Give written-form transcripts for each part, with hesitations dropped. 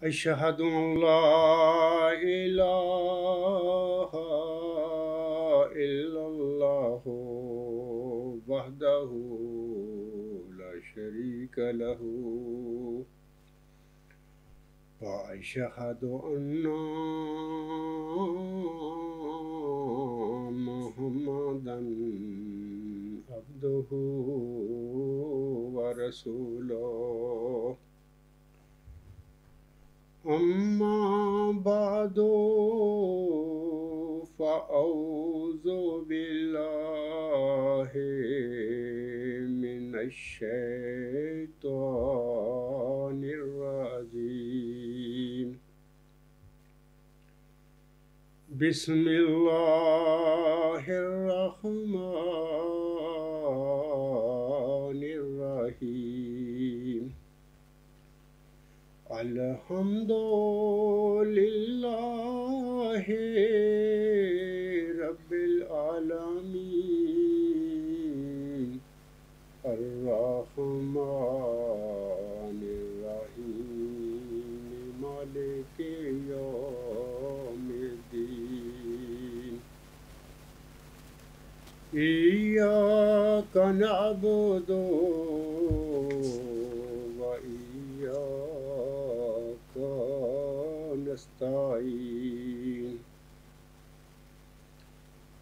أشهد أن لا إله إلا الله وحده لا شريك له وأشهد أن محمدا عبده ورسوله أما بعد فأعوذ بالله من الشيطان الرجيم بسم الله الرحمن الرحيم الحمد لله رب العالمين الرحمن الرحيم مالك يوم الدين إياك نعبد وإياك نستعين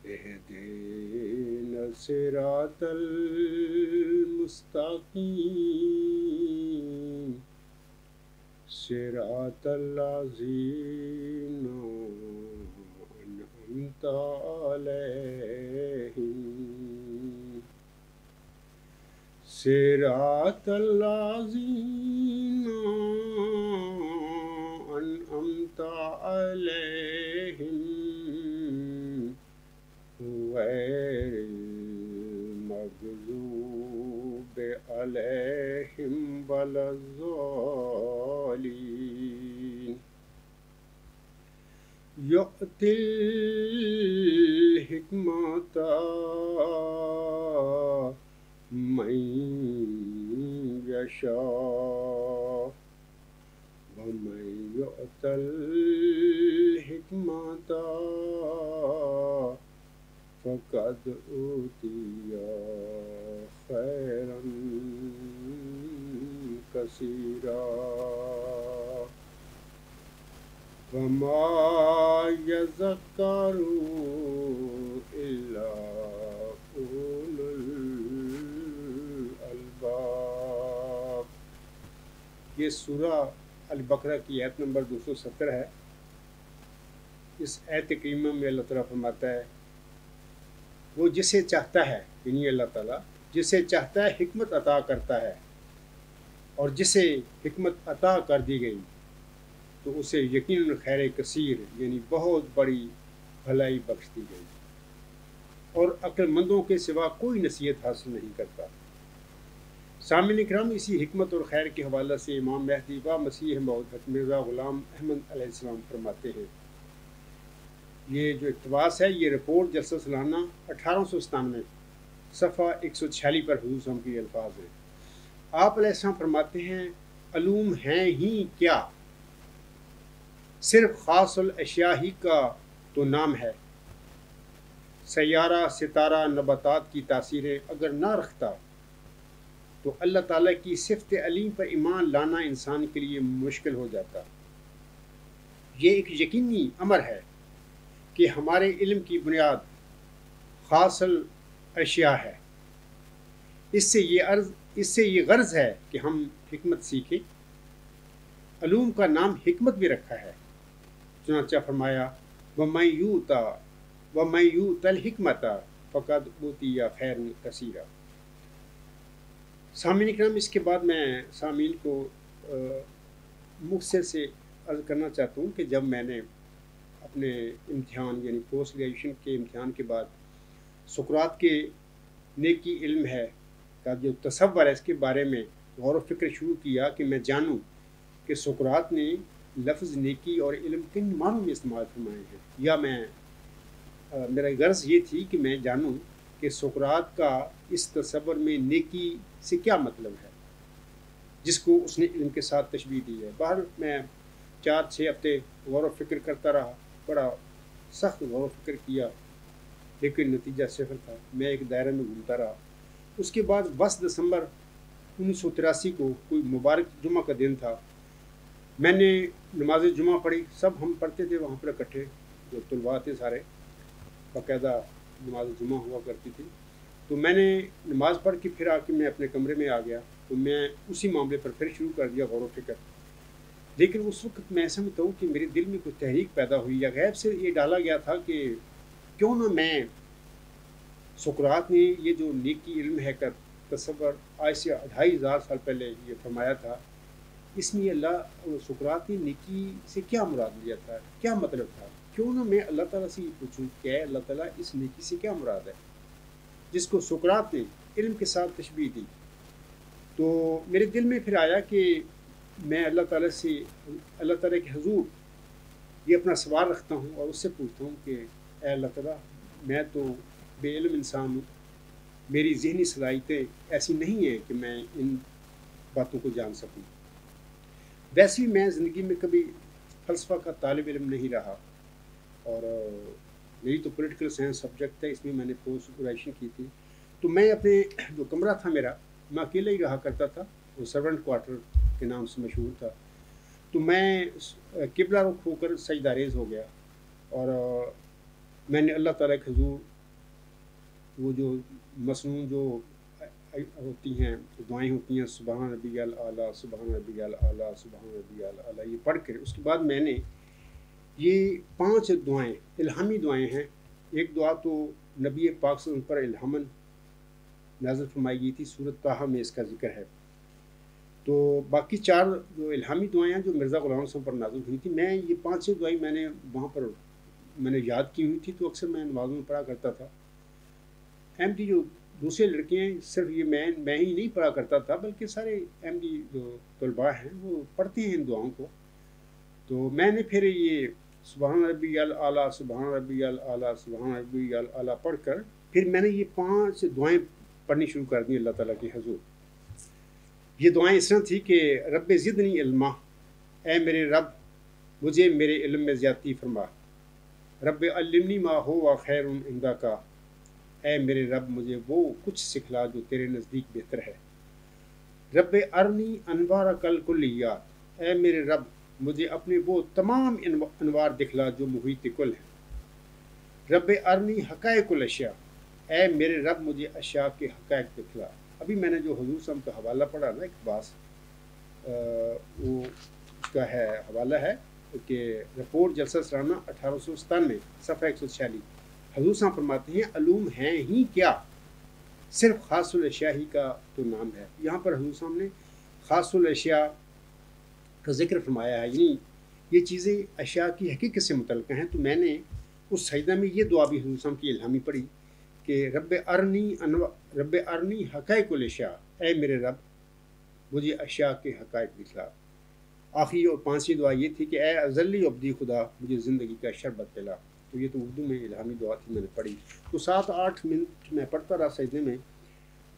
اهدنا الصراط المستقيم صراط الذين أنعمت عليهم صراط الذين أنعمت عليهم غير المغضوب عليهم ولا الضالين يؤتي الحكمة من يشاء ومن يؤت الحكمة فقد أوتي خيرا كثيرا وما يذكر إلا أولو الألباب۔ یہ سورہ البقرہ کی آیت نمبر 270 ہے۔ اس آیت کریمہ میں اللہ تعالیٰ فرماتا ہے وہ جسے چاہتا ہے، یعنی اللہ تعالیٰ جسے چاہتا ہے حکمت عطا کرتا ہے، اور جسے حکمت عطا کر دی گئی تو اسے یقیناً خیر کثیر یعنی بہت بڑی بھلائی بخش دی گئی، اور عقل مندوں کے سوا کوئی نصیحت حاصل نہیں کرتا۔ سامعین کرام، اسی حکمت اور خیر کے حوالے سے امام مہدی و مسیح موعود مرزا غلام احمد علیہ السلام فرماتے ہیں۔ یہ جو اقتباس ہے یہ رپورٹ جلسہ سالانہ 1897 صفحہ 146 پر حضور صلی اللہ علیہ وسلم کے الفاظ ہیں۔ آپ علیہ السلام فرماتے ہیں علوم ہیں ہی کیا، صرف خاص الاشیاء ہی کا تو نام ہے۔ سیارہ ستارہ نباتات کی تاثیریں اگر نہ رکھتا تو اللہ تعالیٰ کی صفت علیم پر ایمان لانا انسان کے لیے مشکل ہو جاتا۔ یہ ایک یقینی امر ہے کہ ہمارے علم کی بنیاد خاص الاشیاء ہے۔ اس سے یہ غرض ہے کہ ہم حکمت سیکھیں۔ علوم کا نام حکمت بھی رکھا ہے، چنانچہ فرمایا وَمَن يُؤْتَ الْحِكْمَةَ فَقَدْ أُوتِیَ خَیْرًا کثیرا۔ سامعین کرام، اس کے بعد میں سامعین کو مختصر سے عرض کرنا چاہتا ہوں کہ جب میں نے اپنے امتحان یعنی پوسٹ گریجویشن کے امتحان کے بعد سقراط کے نیکی علم ہے کا جو تصور ہے اس کے بارے میں غور و فکر شروع کیا کہ میں جانوں کہ سقراط نے لفظ نیکی اور علم کن معنوں میں استعمال فرمائے ہیں، یا میرا غرض یہ تھی کہ میں جانوں کہ سقراط کا اس تصور میں نیکی سے کیا مطلب ہے جس کو اس نے علم کے ساتھ تشبیہ دی ہے۔ باہر میں 4-6 ہفتے غور و فکر کرتا رہا، بڑا سخت غور و فکر کیا، لیکن نتیجہ صفر تھا۔ میں ایک دائرے میں گھومتا رہا۔ اس کے بعد 10 دسمبر 1983 کو کوئی مبارک جمعہ کا دن تھا، میں نے نماز جمعہ پڑھی، سب ہم پڑھتے تھے وہاں پر اکٹھے، جو طلباء تھے سارے، باقاعدہ نماز جمعہ ہوا کرتی تھی۔ تو میں نے نماز پڑھ کے پھر آ کے میں اپنے کمرے میں آ گیا، تو میں اسی معاملے پر پھر شروع کر دیا غور و فکر۔ لیکن اس وقت میں سمجھتا ہوں کہ میرے دل میں کوئی تحریک پیدا ہوئی، یا غیب سے یہ ڈالا گیا تھا کہ کیوں نہ میں، سقراط نے یہ جو نیکی علم ہے کا تصور آج سے 2500 سال پہلے یہ فرمایا تھا، اس میں اللہ سقراط نے نیکی سے کیا مراد لیا تھا، کیا مطلب تھا؟ کیوں نہ میں اللہ تعالیٰ سے یہ پوچھوں کہ اے اللہ تعالیٰ اس نیکی سے کیا مراد ہے، جس کو سقراط نے علم کے ساتھ تشبیہ دی۔ تو میرے دل میں پھر آیا کہ میں اللہ تعالیٰ سے، اللہ تعالیٰ کے حضور یہ اپنا سوال رکھتا ہوں اور اس سے پوچھتا ہوں کہ اے اللہ تعالیٰ، میں تو بے علم انسان ہوں، میری ذہنی صلاحیتیں ایسی نہیں ہیں کہ میں ان باتوں کو جان سکوں۔ ویسے بھی میں زندگی میں کبھی فلسفہ کا طالب علم نہیں رہا، اور میری تو پولیٹیکل سائنس سبجیکٹ ہے، اس میں نے پوسٹ گریجویشن کی تھی۔ تو میں اپنے جو کمرہ تھا میرا، میں اکیلا ہی رہا کرتا تھا، وہ سرونٹ کوارٹر کے نام سے مشہور تھا۔ تو میں قبلہ رخ ہو کر سجدہ ریز ہو گیا، اور میں نے اللہ تعالیٰ کے حضور وہ جو مصنون جو ہوتی ہیں دعائیں ہوتی ہیں، سبحان ربی الاعلیٰ، سبحان ربی الاعلیٰ، سبحان ربی الاعلیٰ، یہ پڑھ کر اس کے بعد میں نے یہ 5 دعائیں الہامی دعائیں ہیں۔ ایک دعا تو نبی پاک صلی اللہ علیہ وسلم پر الہاماً نازل فرمائی گئی تھی، سورۃ طٰہٰ میں اس کا ذکر ہے۔ تو باقی 4 جو الہامی دعائیں ہیں جو مرزا غلام صاحب پر نازل ہوئی تھی، میں یہ 5 دعائیں میں نے وہاں پر میں نے یاد کی ہوئی تھی، تو اکثر میں نمازوں میں پڑھا کرتا تھا۔ احمدی جو دوسرے لڑکے ہیں، صرف یہ میں ہی نہیں پڑھا کرتا تھا، بلکہ سارے احمدی جو طلباء ہیں وہ پڑھتے ہیں ان دعاؤں کو۔ تو میں نے پھر یہ سبحان ربی الاعلیٰ، سبحان ربی الاعلیٰ، سبحان ربی الاعلیٰ پڑھ کر پھر میں نے یہ 5 دعائیں پڑھنی شروع کر دی اللہ تعالیٰ کے حضور۔ یہ دعائیں اس طرح تھی کہ رب زدنی علما، اے میرے رب مجھے میرے علم میں زیادتی فرما، رب علمنی ما ہوا خیر عندک، اے میرے رب مجھے وہ کچھ سکھلا جو تیرے نزدیک بہتر ہے، رب ارنی انوار الکلیات، اے میرے رب مجھے اپنے وہ تمام انوار دکھلا جو محیط کل ہیں، رب ارنی حقائق الاشیاء، اے میرے رب مجھے اشیاء کے حقائق دکھلا۔ ابھی میں نے جو حضور صاحب کا حوالہ پڑھا نا اقتباس، وہ اس کا ہے حوالہ ہے کہ رپورٹ جلسہ سالانہ 1897 صفحہ 146، حضور صاحب فرماتے ہیں علوم ہیں ہی کیا، صرف خاص الاشیاء ہی کا تو نام ہے۔ یہاں پر حضور صاحب نے خاص الاشیاء کا ذکر فرمایا ہے، یعنی یہ چیزیں اشیاء کی حقیقت سے متعلقہ ہیں۔ تو میں نے اس سجدہ میں یہ دعا بھی حضور صاحب کی الہامی پڑھی کہ رب ارنی حقائق الاشیاء، اے میرے رب مجھے اشیاء کے حقائق دکھلا۔ آخری اور 5ویں دعا یہ تھی کہ اے ازلی عبدی خدا مجھے زندگی کا شربت پلا۔ تو یہ تو اردو میں الہامی دعا تھی، میں نے پڑھی۔ تو 7-8 منٹ میں پڑھتا رہا سجدے میں۔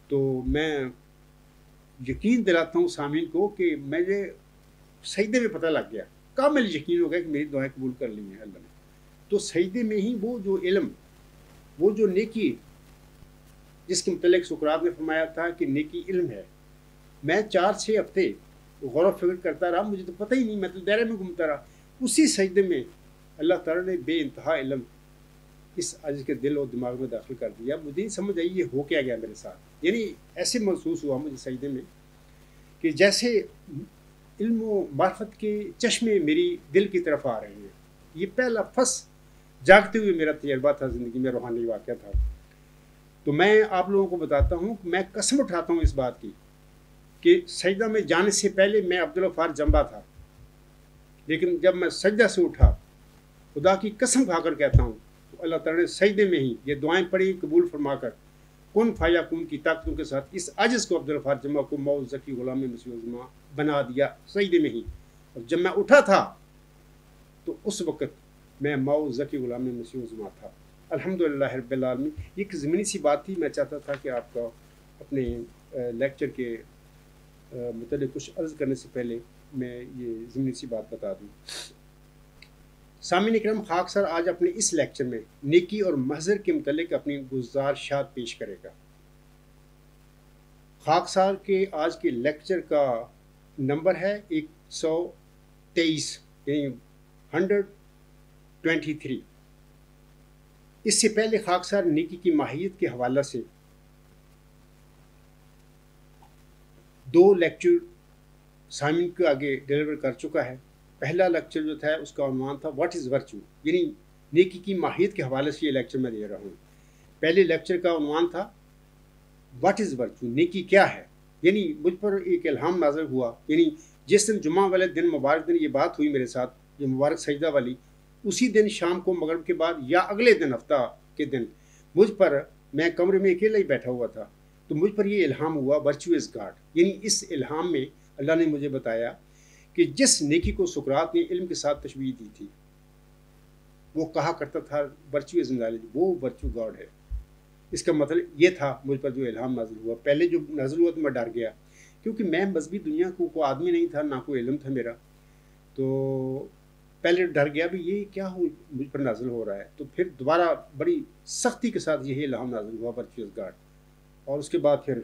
تو میں یقین دلاتا ہوں سامعین کو کہ مجھے سجدے میں پتہ لگ گیا، کامل یقین ہو گیا کہ میری دعائیں قبول کر لی ہیں اللہ نے۔ تو سجدے میں ہی وہ جو علم، وہ جو نیکی جس کے متعلق سقراط نے فرمایا تھا کہ نیکی علم ہے، میں 4-6 ہفتے غور و فکر کرتا رہا، مجھے تو پتہ ہی نہیں، میں تو دائرے میں گھومتا رہا۔ اسی سجدے میں اللہ تعالیٰ نے بے انتہا علم اس عاجز کے دل اور دماغ میں داخل کر دیا۔ مجھے نہیں سمجھ آئی یہ ہو کیا گیا میرے ساتھ، یعنی ایسے محسوس ہوا مجھے سجدے میں کہ جیسے علم و معرفت کے چشمے میری دل کی طرف آ رہے ہیں۔ یہ پہلا جاگتے ہوئے میرا تجربہ تھا زندگی میں، روحانی واقعہ تھا۔ تو میں آپ لوگوں کو بتاتا ہوں، میں قسم اٹھاتا ہوں اس بات کی کہ سجدہ میں جانے سے پہلے میں عبدالغفار جنبہ تھا، لیکن جب میں سجدہ سے اٹھا، خدا کی قسم کھا کر کہتا ہوں، تو اللہ تعالیٰ نے سجدے میں ہی یہ دعائیں پڑھی قبول فرما کر کن فایا کن کی طاقتوں کے ساتھ اس عاجز کو عبدالغفار جنبہ کو موعود ذکی غلام مسیح الزما بنا دیا سجدے میں ہی۔ اور جب میں اٹھا تھا تو اس وقت میں موعود ذکی غلام مسیح الزما تھا۔ الحمدللہ رب العالمین۔ یہ ایک ضمنی سی بات تھی، میں چاہتا تھا کہ آپ کا اپنے لیکچر کے متعلق کچھ عرض کرنے سے پہلے میں یہ ضمنی سی بات بتا دوں. سامعین اکرام، خاکسار آج اپنے اس لیکچر میں نیکی اور محضر کے متعلق اپنی گزارشات پیش کرے گا. خاکسار کے آج کے لیکچر کا نمبر ہے 123 یعنی 123. اس سے پہلے خاکسار نیکی کی ماہیت کے حوالے سے 2 لیکچر سامعین کے آگے ڈیلیور کر چکا ہے. پہلا لیکچر جو تھا اس کا عنوان تھا واٹ از ورچو، یعنی نیکی کی ماہیت کے حوالے سے یہ لیکچر میں دے رہا ہوں. پہلے لیکچر کا عنوان تھا واٹ از ورچو، نیکی کیا ہے. یعنی مجھ پر ایک الہام نازل ہوا، یعنی جس دن جمعہ والے دن مبارک دن یہ بات ہوئی میرے ساتھ، یہ مبارک سجدہ والی، اسی دن شام کو مغرب کے بعد یا اگلے دن ہفتہ کے دن مجھ پر، میں کمرے میں اکیلا ہی بیٹھا ہوا تھا، تو مجھ پر یہ الہام ہوا ورچو از گاڈ. یعنی اس الہام میں اللہ نے مجھے بتایا کہ جس نیکی کو سقراط نے علم کے ساتھ تشبیہ دی تھی، وہ کہا کرتا تھا ورچو از نالج، وہ ورچو گاڈ ہے. اس کا مطلب یہ تھا مجھ پر جو الہام نازل ہوا. پہلے جو نازل ہوا تو میں ڈر گیا، کیونکہ میں مذہبی دنیا کو کوئی آدمی نہیں تھا، نہ کوئی علم تھا میرا. تو پہلے ڈر گیا بھی یہ کیا ہو مجھ پر نازل ہو رہا ہے. تو پھر دوبارہ بڑی سختی کے ساتھ یہی الہام نازل ہوا ورچو از گاڈ. اور اس کے بعد پھر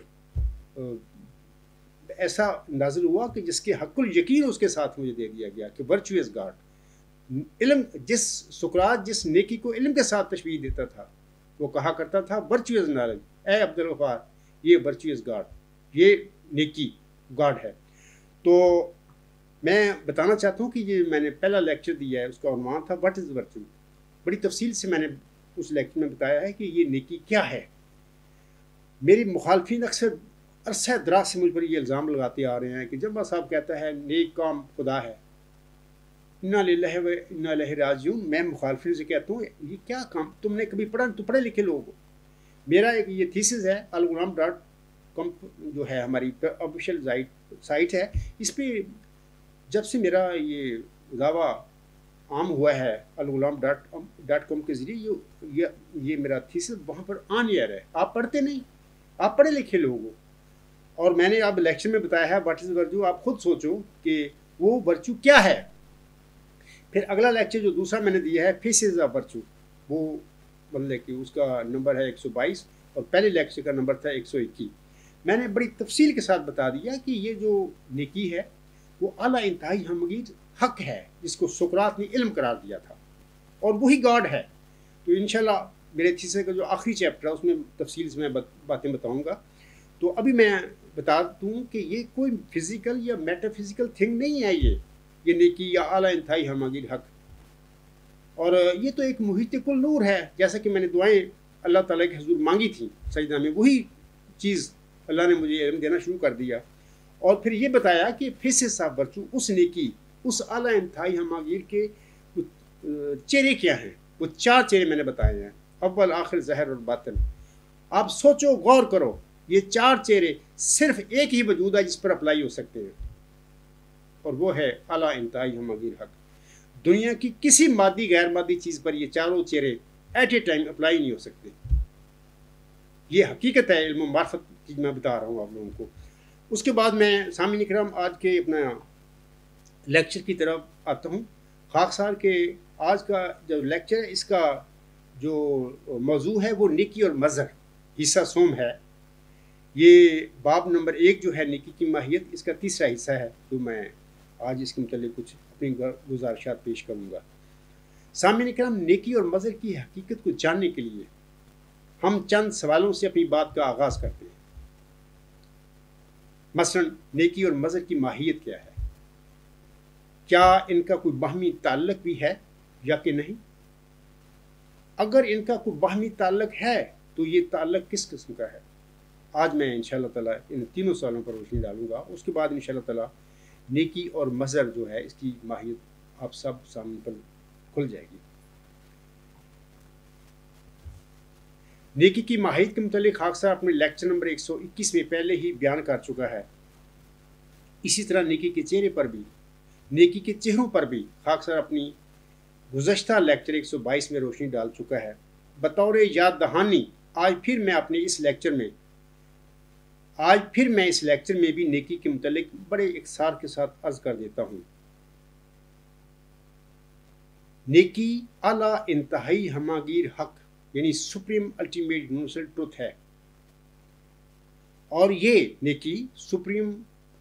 ایسا نازل ہوا کہ جس کے حق الیقین اس کے ساتھ مجھے دے دیا گیا کہ ورچو از گاڈ. علم، جس سقراط جس نیکی کو علم کے ساتھ تشبیہ دیتا تھا، وہ کہا کرتا تھا ورچو از نالج، اے عبدالغفار یہ ورچو از گاڈ، یہ نیکی گاڈ ہے. تو میں بتانا چاہتا ہوں کہ یہ میں نے پہلا لیکچر دیا ہے، اس کا عنوان تھا واٹ از ورچو. بڑی تفصیل سے میں نے اس لیکچر میں بتایا ہے کہ یہ نیکی کیا ہے. میری مخالفین اکثر عرصہ دراز سے مجھ پر یہ الزام لگاتے آ رہے ہیں کہ جب صاحب کہتا ہے نیک کام خدا ہے، انا للہ و انا الیہ راجعون. میں مخالفین سے کہتا ہوں یہ کیا کام تم نے کبھی پڑھا؟ تو پڑھے لکھے لوگ. میرا ایک یہ تھیسس ہے الغلام.com جو ہے ہماری آفیشیل سائٹ ہے، اس پہ جب سے میرا یہ دعویٰ عام ہوا ہے الغلام.com کے ذریعے، یہ میرا تھیسس وہاں پر آن ایئر ہے. آپ پڑھتے نہیں، آپ پڑھے لکھے لوگ ہو. اور میں نے اب لیکچر میں بتایا ہے واٹ از ورچو. آپ خود سوچو کہ وہ ورچو کیا ہے. پھر اگلا لیکچر جو دوسرا میں نے دیا ہے فیسز آف ورچو، وہ مطلب کہ اس کا نمبر ہے 122 اور پہلے لیکچر کا نمبر تھا 121. میں نے بڑی تفصیل کے ساتھ بتا دیا کہ یہ جو نیکی ہے وہ اعلیٰ انتہائی ہمگیر حق ہے جس کو سقراط نے علم قرار دیا تھا، اور وہی گاڈ ہے. تو انشاءاللہ میرے تیسرے کا جو آخری چیپٹر ہے اس میں تفصیل سے میں باتیں بتاؤں گا. تو ابھی میں بتا دوں کہ یہ کوئی فزیکل یا میٹا فزیکل تھنگ نہیں ہے، یہ نیکی یا اعلیٰ انتہائی ہمگیر حق. اور یہ تو ایک محیط کل نور ہے، جیسا کہ میں نے دعائیں اللہ تعالیٰ کے حضور مانگی تھیں سجدہ میں، وہی چیز اللہ نے مجھے علم دینا شروع کر دیا. اور پھر یہ بتایا کہ فیسز آف ورچو، اس نیکی، اس اعلیٰ انتہائی ہمگیر کے چہرے کیا ہیں. وہ 4 چہرے میں نے بتائے ہیں، اول آخر ظاہر اور باطن. آپ سوچو، غور کرو، یہ 4 چہرے صرف ایک ہی وجود ہے جس پر اپلائی ہو سکتے ہیں، اور وہ ہے اعلیٰ انتہائی ہمگیر حق. دنیا کی کسی مادی غیر مادی چیز پر یہ 4 چہرے ایٹ اے ٹائم اپلائی نہیں ہو سکتے. یہ حقیقت ہے علم و معرفت کی میں بتا رہا ہوں آپ لوگوں کو. اس کے بعد میں سامعین اکرام آج کے اپنا لیکچر کی طرف آتا ہوں. خاکسار کے آج کا جو لیکچر ہے، اس کا جو موضوع ہے وہ نیکی اور مظہر، حصہ سوم ہے. یہ باب نمبر 1 جو ہے نیکی کی ماہیت، اس کا تیسرا حصہ ہے، تو میں آج اس کے متعلق کچھ اپنی گزارشات پیش کروں گا. سامعین اکرام، نیکی اور مظہر کی حقیقت کو جاننے کے لیے ہم چند سوالوں سے اپنی بات کا آغاز کرتے ہیں. مثلا نیکی اور مظہر کی ماہیت کیا ہے؟ کیا ان کا کوئی باہمی تعلق بھی ہے یا کہ نہیں؟ اگر ان کا کوئی باہمی تعلق ہے تو یہ تعلق کس قسم کا ہے؟ آج میں انشاءاللہ تعالیٰ ان تینوں سوالوں پر روشنی ڈالوں گا. اس کے بعد انشاءاللہ تعالیٰ نیکی اور مظہر جو ہے اس کی ماہیت آپ سب سامنے پر کھل جائے گی. نیکی کی ماہیت کے متعلق خاکسار اپنے لیکچر نمبر 121 میں پہلے ہی بیان کر چکا ہے. اسی طرح نیکی کے چہرے پر بھی، نیکی کے چہروں پر بھی خاکسار اپنی گزشتہ لیکچر 122 میں روشنی ڈال چکا ہے. بطور یاد دہانی آج پھر میں اپنے اس لیکچر میں آج پھر میں اس لیکچر میں بھی نیکی کے متعلق بڑے اختصار کے ساتھ عرض کر دیتا ہوں۔ نیکی اعلیٰ انتہائی ہماگیر حق یعنی سپریم الٹیمیٹ یونیورسل ٹروتھ ہے، اور یہ نیکی سپریم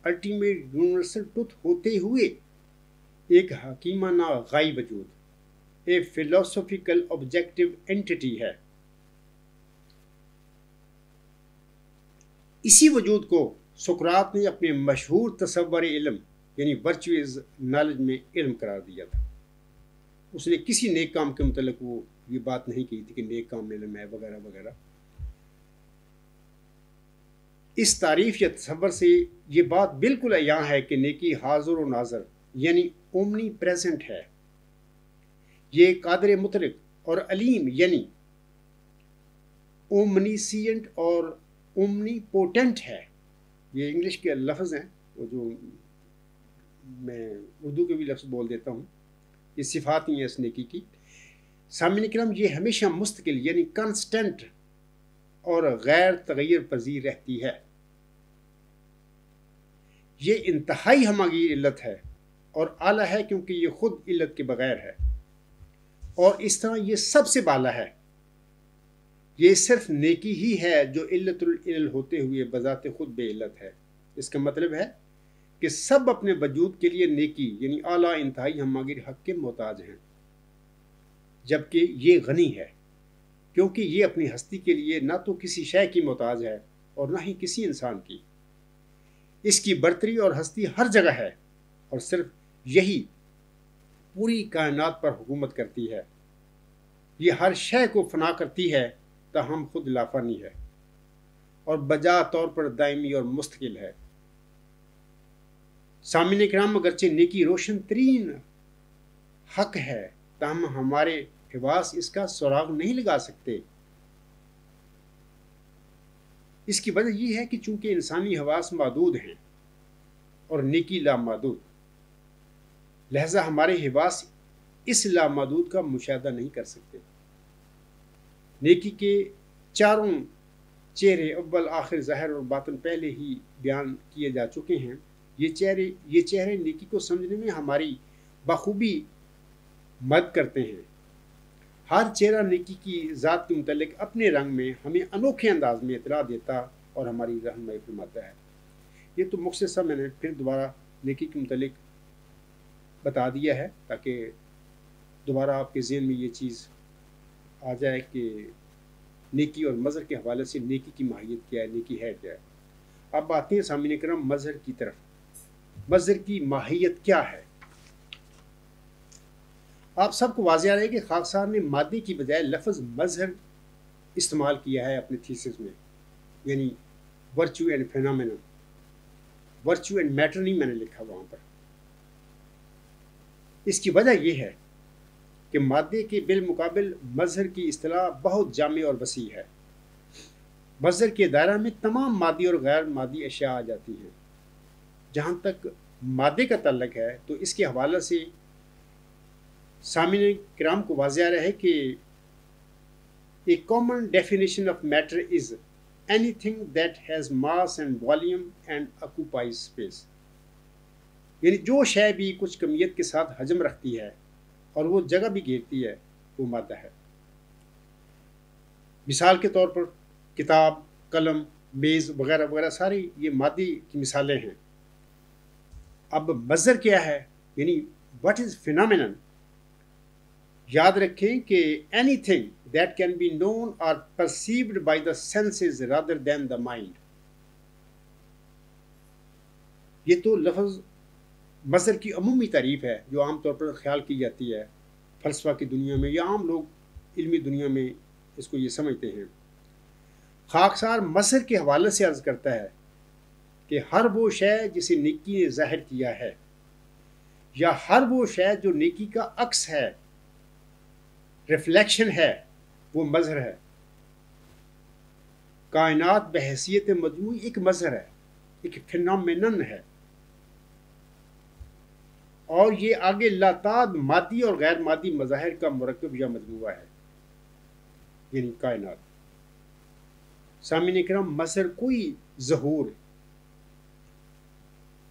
الٹیمیٹ یونیورسل ٹروتھ ہوتے ہوئے ایک حکیمانہ غائب وجود، ایک فلسفیکل آبجیکٹیو اینٹیٹی ہے۔ اسی وجود کو سقراط نے اپنے مشہور تصور علم یعنی ورچوئز نالج میں علم قرار دیا تھا۔ اس نے کسی نیک کام کے متعلق وہ یہ بات نہیں کی تھی کہ نیک کام علم ہے وغیرہ وغیرہ۔ اس تعریف یا تصور سے یہ بات بالکل عیاں ہے کہ نیکی حاضر و ناظر یعنی اومنی پریزنٹ ہے، یہ قادر مطلق اور علیم یعنی اومنیسینٹ اور اومنی پوٹنٹ ہے۔ یہ انگلش کے لفظ ہیں، وہ جو میں اردو کے بھی لفظ بول دیتا ہوں، یہ صفات ہی ہیں اس نیکی کی۔ سامعین کرام، یہ ہمیشہ مستقل یعنی کانسٹنٹ اور غیر تغیر پذیر رہتی ہے۔ یہ انتہائی ہماگیر علت ہے اور اعلیٰ ہے کیونکہ یہ خود علت کے بغیر ہے، اور اس طرح یہ سب سے بالا ہے۔ یہ صرف نیکی ہی ہے جو علت العلل ہوتے ہوئے بذات خود بے علت ہے۔ اس کا مطلب ہے کہ سب اپنے وجود کے لیے نیکی یعنی اعلیٰ انتہائی ہماگیر حق کے محتاج ہیں، جبکہ یہ غنی ہے کیونکہ یہ اپنی ہستی کے لیے نہ تو کسی شے کی محتاج ہے اور نہ ہی کسی انسان کی۔ اس کی برتری اور ہستی ہر جگہ ہے، اور صرف یہی پوری کائنات پر حکومت کرتی ہے۔ یہ ہر شے کو فنا کرتی ہے تاہم خود لافانی ہے اور بجا طور پر دائمی اور مستقل ہے۔ سامعین کرام، اگرچہ نیکی روشن ترین حق ہے تاہم ہمارے حواس اس کا سراغ نہیں لگا سکتے۔ اس کی وجہ یہ ہے کہ چونکہ انسانی حواس محدود ہیں اور نیکی لامحدود، لہذا ہمارے حواس اس لامحدود کا مشاہدہ نہیں کر سکتے۔ نیکی کے چاروں چہرے اول آخر ظاہر اور باطن پہلے ہی بیان کیے جا چکے ہیں۔ یہ چہرے نیکی کو سمجھنے میں ہماری بخوبی مدد کرتے ہیں۔ ہر چہرہ نیکی کی ذات کے متعلق اپنے رنگ میں ہمیں انوکھے انداز میں اطلاع دیتا اور ہماری رہنمائی فرماتا ہے۔ یہ تو مختصر میں نے پھر دوبارہ نیکی کے متعلق بتا دیا ہے تاکہ دوبارہ آپ کے ذہن میں یہ چیز آ جائے کہ نیکی اور مظہر کے حوالے سے نیکی کی ماہیت کیا ہے، نیکی ہے کیا ہے۔ اب آتے ہیں سامعین کرام مظہر کی طرف۔ مظہر کی ماہیت کیا ہے؟ آپ سب کو واضح رہے کہ خاکسار نے مادے کی بجائے لفظ مظہر استعمال کیا ہے اپنے تھیسس میں، یعنی virtue and phenomena, virtue and matter نہیں میں نے لکھا وہاں پر۔ اس کی وجہ یہ ہے کہ مادے کے بالمقابل مظہر کی اصطلاح بہت جامع اور وسیع ہے۔ مظہر کے دائرہ میں تمام مادی اور غیر مادی اشیاء آ جاتی ہیں۔ جہاں تک مادے کا تعلق ہے تو اس کے حوالے سے سامعین کرام کو واضح رہے کہ a common definition of matter is anything that has mass and volume and occupies space، یعنی جو شے بھی کچھ کمیت کے ساتھ حجم رکھتی ہے اور وہ جگہ بھی گھیرتی ہے وہ مادہ ہے۔ مثال کے طور پر کتاب، قلم، میز وغیرہ وغیرہ ساری یہ مادی کی مثالیں ہیں۔ اب مظہر کیا ہے یعنی what is phenomenon؟ یاد رکھیں کہ anything that can be known or perceived by the senses rather than the mind۔ یہ تو لفظ مظہر کی عمومی تعریف ہے جو عام طور پر خیال کی جاتی ہے فلسفہ کی دنیا میں یا عام لوگ علمی دنیا میں اس کو یہ سمجھتے ہیں۔ خاکسار مظہر کے حوالے سے عرض کرتا ہے کہ ہر وہ شے جسے نیکی نے ظاہر کیا ہے یا ہر وہ شے جو نیکی کا عکس ہے، ریفلیکشن ہے، وہ مظہر ہے۔ کائنات بحیثیت مجموعی ایک مظہر ہے، ایک فینومینن ہے، اور یہ آگے لاتعداد مادی اور غیر مادی مظاہر کا مرکب یا مجموعہ ہے، یعنی کائنات۔ سامعین کرام، مظہر کوئی ظہور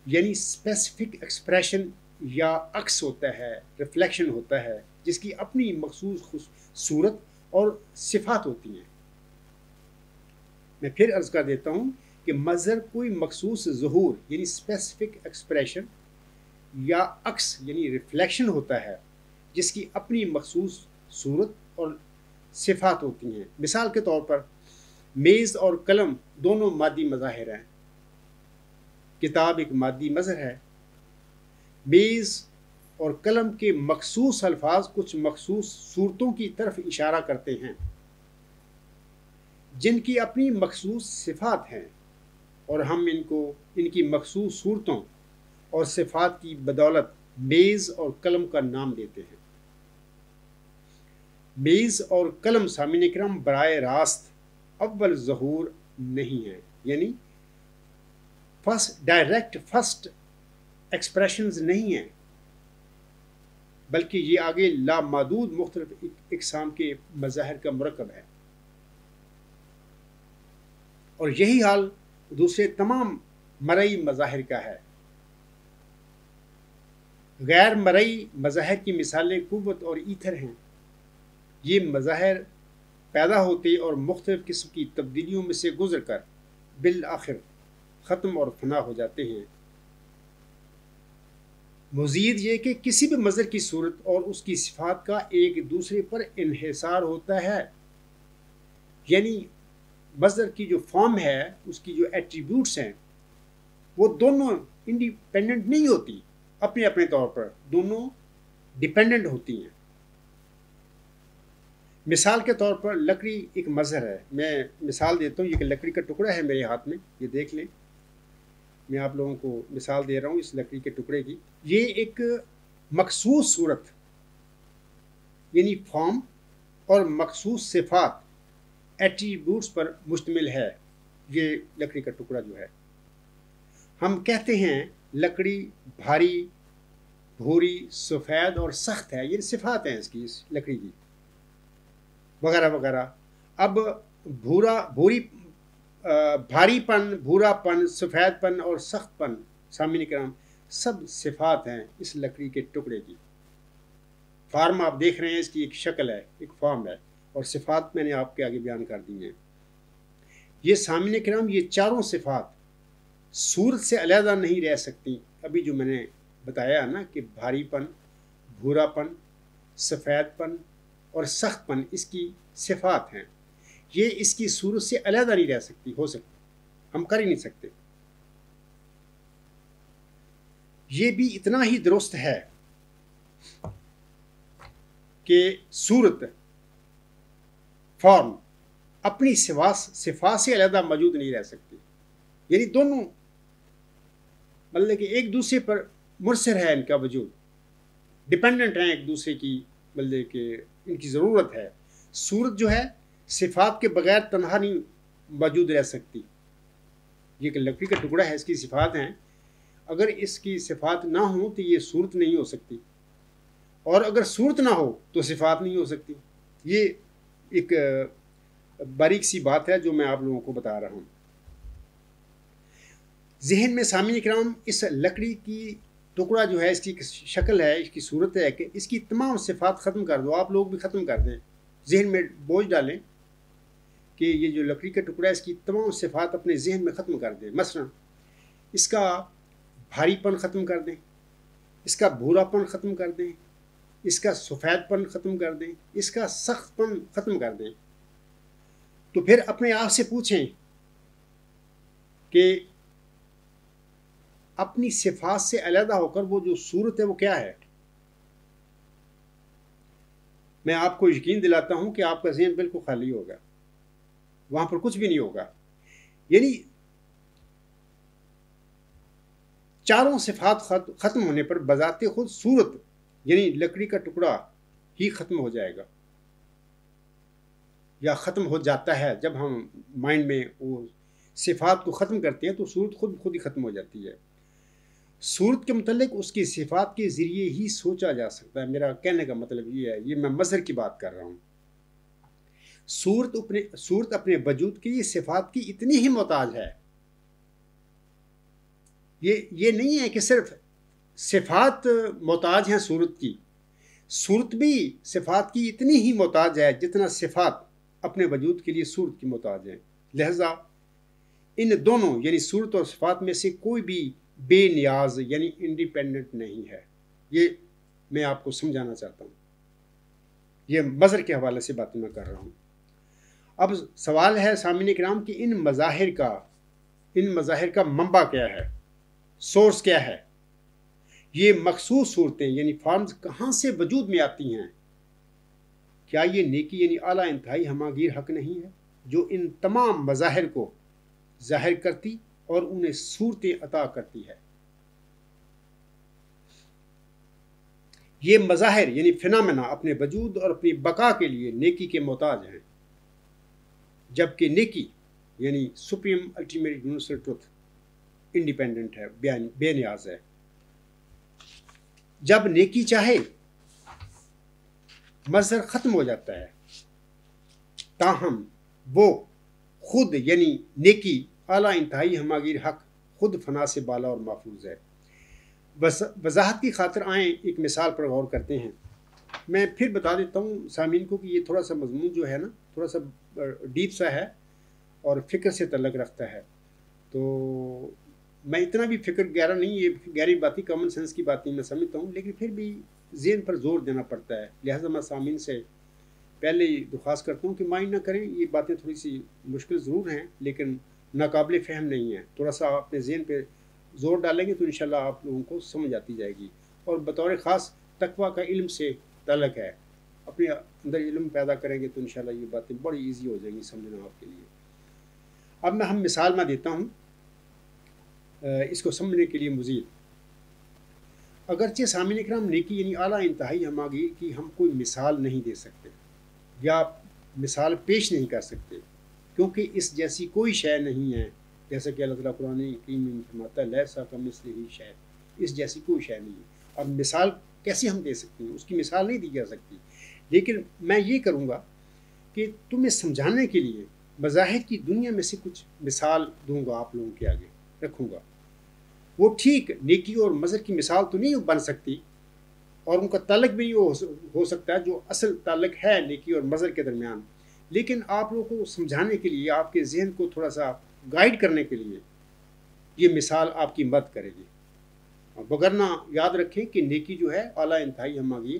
یعنی اسپیسیفک ایکسپریشن یا عکس ہوتا ہے، ریفلیکشن ہوتا ہے، جس کی اپنی مخصوص صورت اور صفات ہوتی ہیں۔ میں پھر عرض کر دیتا ہوں کہ مظہر کوئی مخصوص ظہور یعنی اسپیسیفک ایکسپریشن یا عکس یعنی ریفلیکشن ہوتا ہے، جس کی اپنی مخصوص صورت اور صفات ہوتی ہیں۔ مثال کے طور پر میز اور قلم دونوں مادی مظاہر ہیں۔ کتاب ایک مادی مظہر ہے۔ میز اور قلم کے مخصوص الفاظ کچھ مخصوص صورتوں کی طرف اشارہ کرتے ہیں جن کی اپنی مخصوص صفات ہیں، اور ہم ان کی مخصوص صورتوں اور صفات کی بدولت میز اور قلم کا نام دیتے ہیں۔ میز اور قلم سامعین کرام براہ راست اول ظہور نہیں ہیں، یعنی ڈائریکٹ فرسٹ ایکسپریشنز نہیں ہیں، بلکہ یہ آگے لامحدود مختلف اقسام کے مظاہر کا مرکب ہے۔ اور یہی حال دوسرے تمام مرئی مظاہر کا ہے۔ غیر مرئی مظاہر کی مثالیں قوت اور ایتھر ہیں۔ یہ مظاہر پیدا ہوتے اور مختلف قسم کی تبدیلیوں میں سے گزر کر بالآخر ختم اور فنا ہو جاتے ہیں۔ مزید یہ کہ کسی بھی مظہر کی صورت اور اس کی صفات کا ایک دوسرے پر انحصار ہوتا ہے، یعنی مظہر کی جو فارم ہے، اس کی جو ایٹریبیوٹس ہیں، وہ دونوں انڈیپینڈنٹ نہیں ہوتی، اپنے اپنے طور پر دونوں ڈیپینڈنٹ ہوتی ہیں۔ مثال کے طور پر لکڑی ایک مظہر ہے۔ میں مثال دیتا ہوں، یہ کہ لکڑی کا ٹکڑا ہے میرے ہاتھ میں، یہ دیکھ لیں، میں آپ لوگوں کو مثال دے رہا ہوں اس لکڑی کے ٹکڑے کی۔ یہ ایک مخصوص صورت یعنی فارم اور مخصوص صفات ایٹریبیوٹس پر مشتمل ہے۔ یہ لکڑی کا ٹکڑا جو ہے، ہم کہتے ہیں لکڑی بھاری، بھوری، سفید اور سخت ہے، یہ صفات ہیں اس لکڑی کی، وغیرہ وغیرہ۔ اب بھاری پن، بھورا پن، سفید پن اور سخت پن، سامعین کرام، سب صفات ہیں اس لکڑی کے ٹکڑے کی۔ فارم آپ دیکھ رہے ہیں، اس کی ایک شکل ہے، ایک فارم ہے، اور صفات میں نے آپ کے آگے بیان کر دی ہیں۔ یہ سامعین کرام، یہ چاروں صفات صورت سے علیحدہ نہیں رہ سکتی۔ ابھی جو میں نے بتایا نا کہ بھاری پن، بھورا پن، سفید پن اور سخت پن اس کی صفات ہیں، یہ اس کی صورت سے علیحدہ نہیں رہ سکتی، ہو سکتی، ہم کر ہی نہیں سکتے۔ یہ بھی اتنا ہی درست ہے کہ صورت، فارم اپنی صفات سے علیحدہ موجود نہیں رہ سکتی، یعنی دونوں مطلب کہ ایک دوسرے پر منحصر ہے، ان کا وجود ڈیپینڈنٹ ہیں ایک دوسرے کی، مطلب کہ ان کی ضرورت ہے۔ صورت جو ہے صفات کے بغیر تنہا نہیں موجود رہ سکتی۔ یہ کہ لکڑی کا ٹکڑا ہے، اس کی صفات ہیں، اگر اس کی صفات نہ ہوں تو یہ صورت نہیں ہو سکتی، اور اگر صورت نہ ہو تو صفات نہیں ہو سکتی۔ یہ ایک باریک سی بات ہے جو میں آپ لوگوں کو بتا رہا ہوں۔ ذہن میں سامعین کرام اس لکڑی کی ٹکڑا جو ہے، اس کی شکل ہے، اس کی صورت ہے کہ اس کی تمام صفات ختم کر دو، آپ لوگ بھی ختم کر دیں، ذہن میں بوجھ ڈالیں کہ یہ جو لکڑی کا ٹکڑا ہے اس کی تمام صفات اپنے ذہن میں ختم کر دیں۔ مثلا اس کا بھاری پن ختم کر دیں، اس کا بھورا پن ختم کر دیں، اس کا سفید پن ختم کر دیں، اس کا سخت پن ختم کر دیں، تو پھر اپنے آپ سے پوچھیں کہ اپنی صفات سے علیحدہ ہو کر وہ جو صورت ہے وہ کیا ہے؟ میں آپ کو یقین دلاتا ہوں کہ آپ کا ذہن بالکل خالی ہوگا، وہاں پر کچھ بھی نہیں ہوگا۔ یعنی چاروں صفات ختم ہونے پر بذات خود صورت یعنی لکڑی کا ٹکڑا ہی ختم ہو جائے گا، یا ختم ہو جاتا ہے۔ جب ہم مائنڈ میں وہ صفات کو ختم کرتے ہیں تو صورت خود ہی ختم ہو جاتی ہے۔ صورت کے متعلق اس کی صفات کے ذریعے ہی سوچا جا سکتا ہے۔ میرا کہنے کا مطلب یہ ہے، یہ میں مظہر کی بات کر رہا ہوں۔ صورت اپنے وجود کے لیے صفات کی اتنی ہی محتاج ہے یہ نہیں ہے کہ صرف صفات محتاج ہیں صورت کی، صورت بھی صفات کی اتنی ہی محتاج ہے جتنا صفات اپنے وجود کے لیے صورت کی محتاج ہیں۔ لہذا ان دونوں یعنی صورت اور صفات میں سے کوئی بھی بے نیاز یعنی انڈیپینڈنٹ نہیں ہے۔ یہ میں آپ کو سمجھانا چاہتا ہوں، یہ مظہر کے حوالے سے باتیں میں کر رہا ہوں۔ اب سوال ہے سامعین کرام کہ ان مظاہر کا منبع کیا ہے، سورس کیا ہے؟ یہ مخصوص صورتیں یعنی فارمز کہاں سے وجود میں آتی ہیں؟ کیا یہ نیکی یعنی اعلیٰ انتہائی ہماگیر حق نہیں ہے جو ان تمام مظاہر کو ظاہر کرتی اور انہیں صورتیں عطا کرتی ہے؟ یہ مظاہر یعنی فنامنا اپنے وجود اور اپنی بقا کے لیے نیکی کے محتاج ہیں، جبکہ نیکی یعنی supreme ultimate universal truth independent ہے، بے نیاز ہے۔ جب نیکی چاہے مظہر ختم ہو جاتا ہے، تاہم وہ خود یعنی نیکی اعلیٰ انتہائی ہماگیر حق خود فنا سے بالا اور محفوظ ہے۔ وضاحت کی خاطر آئیں ایک مثال پر غور کرتے ہیں۔ میں پھر بتا دیتا ہوں سامعین کو کہ یہ تھوڑا سا مضمون جو ہے نا تھوڑا سا ڈیپ سا ہے اور فکر سے تعلق رکھتا ہے، تو میں اتنا بھی فکر گہرا نہیں، یہ گہری باتیں کامن سینس کی باتیں میں سمجھتا ہوں، لیکن پھر بھی ذہن پر زور دینا پڑتا ہے۔ لہٰذا میں سامعین سے پہلے ہی درخواست کرتا ہوں کہ مائنڈ نہ کریں، یہ باتیں تھوڑی سی مشکل ضرور ہیں لیکن ناقابل فہم نہیں ہیں۔ تھوڑا سا اپنے ذہن پہ زور ڈالیں گے تو انشاءاللہ آپ لوگوں کو سمجھ آتی جائے گی، اور بطور خاص تقویٰ کا علم سے تعلق ہے۔ اپنے اندر علم پیدا کریں گے تو انشاءاللہ یہ باتیں بڑی ایزی ہو جائیں گی سمجھنا آپ کے لیے۔ اب ہم مثال میں دیتا ہوں اس کو سمجھنے کے لیے مزید۔ اگرچہ سامعین اکرام نیکی یعنی اعلیٰ انتہائی ہماگیر کی ہم کوئی مثال نہیں دے سکتے یا مثال پیش نہیں کر سکتے، کیونکہ اس جیسی کوئی شے نہیں ہے، جیسا کہ اللہ تعالیٰ قرآن کریم میں فرماتا ہے لیسا کمثلہ شیء، اس جیسی کوئی شے نہیں ہے۔ اب مثال کیسے ہم دے سکتے ہیں؟ اس کی مثال نہیں دی جا سکتی، لیکن میں یہ کروں گا کہ تمہیں سمجھانے کے لیے مظاہر کی دنیا میں سے کچھ مثال دوں گا، آپ لوگوں کے آگے رکھوں گا۔ وہ ٹھیک نیکی اور مظہر کی مثال تو نہیں بن سکتی، اور ان کا تعلق بھی ہو سکتا ہے جو اصل تعلق ہے نیکی اور مظہر کے درمیان، لیکن آپ لوگوں کو سمجھانے کے لیے، آپ کے ذہن کو تھوڑا سا گائیڈ کرنے کے لیے یہ مثال آپ کی مدد کرے گی۔ وگرنہ یاد رکھیں کہ نیکی جو ہے اعلیٰ انتہائی ہماگیر،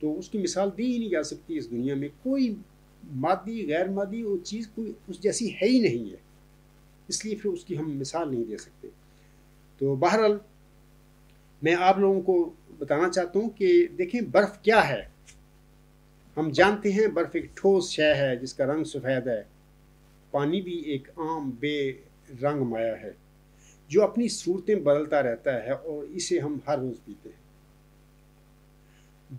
تو اس کی مثال دی ہی نہیں جا سکتی۔ اس دنیا میں کوئی مادی غیر مادی وہ چیز کوئی اس جیسی ہے ہی نہیں ہے، اس لیے پھر اس کی ہم مثال نہیں دے سکتے۔ تو بہرحال میں آپ لوگوں کو بتانا چاہتا ہوں کہ دیکھیں برف کیا ہے۔ ہم جانتے ہیں برف ایک ٹھوس شے ہے جس کا رنگ سفید ہے۔ پانی بھی ایک عام بے رنگ مائع ہے جو اپنی صورتیں بدلتا رہتا ہے اور اسے ہم ہر روز پیتے ہیں۔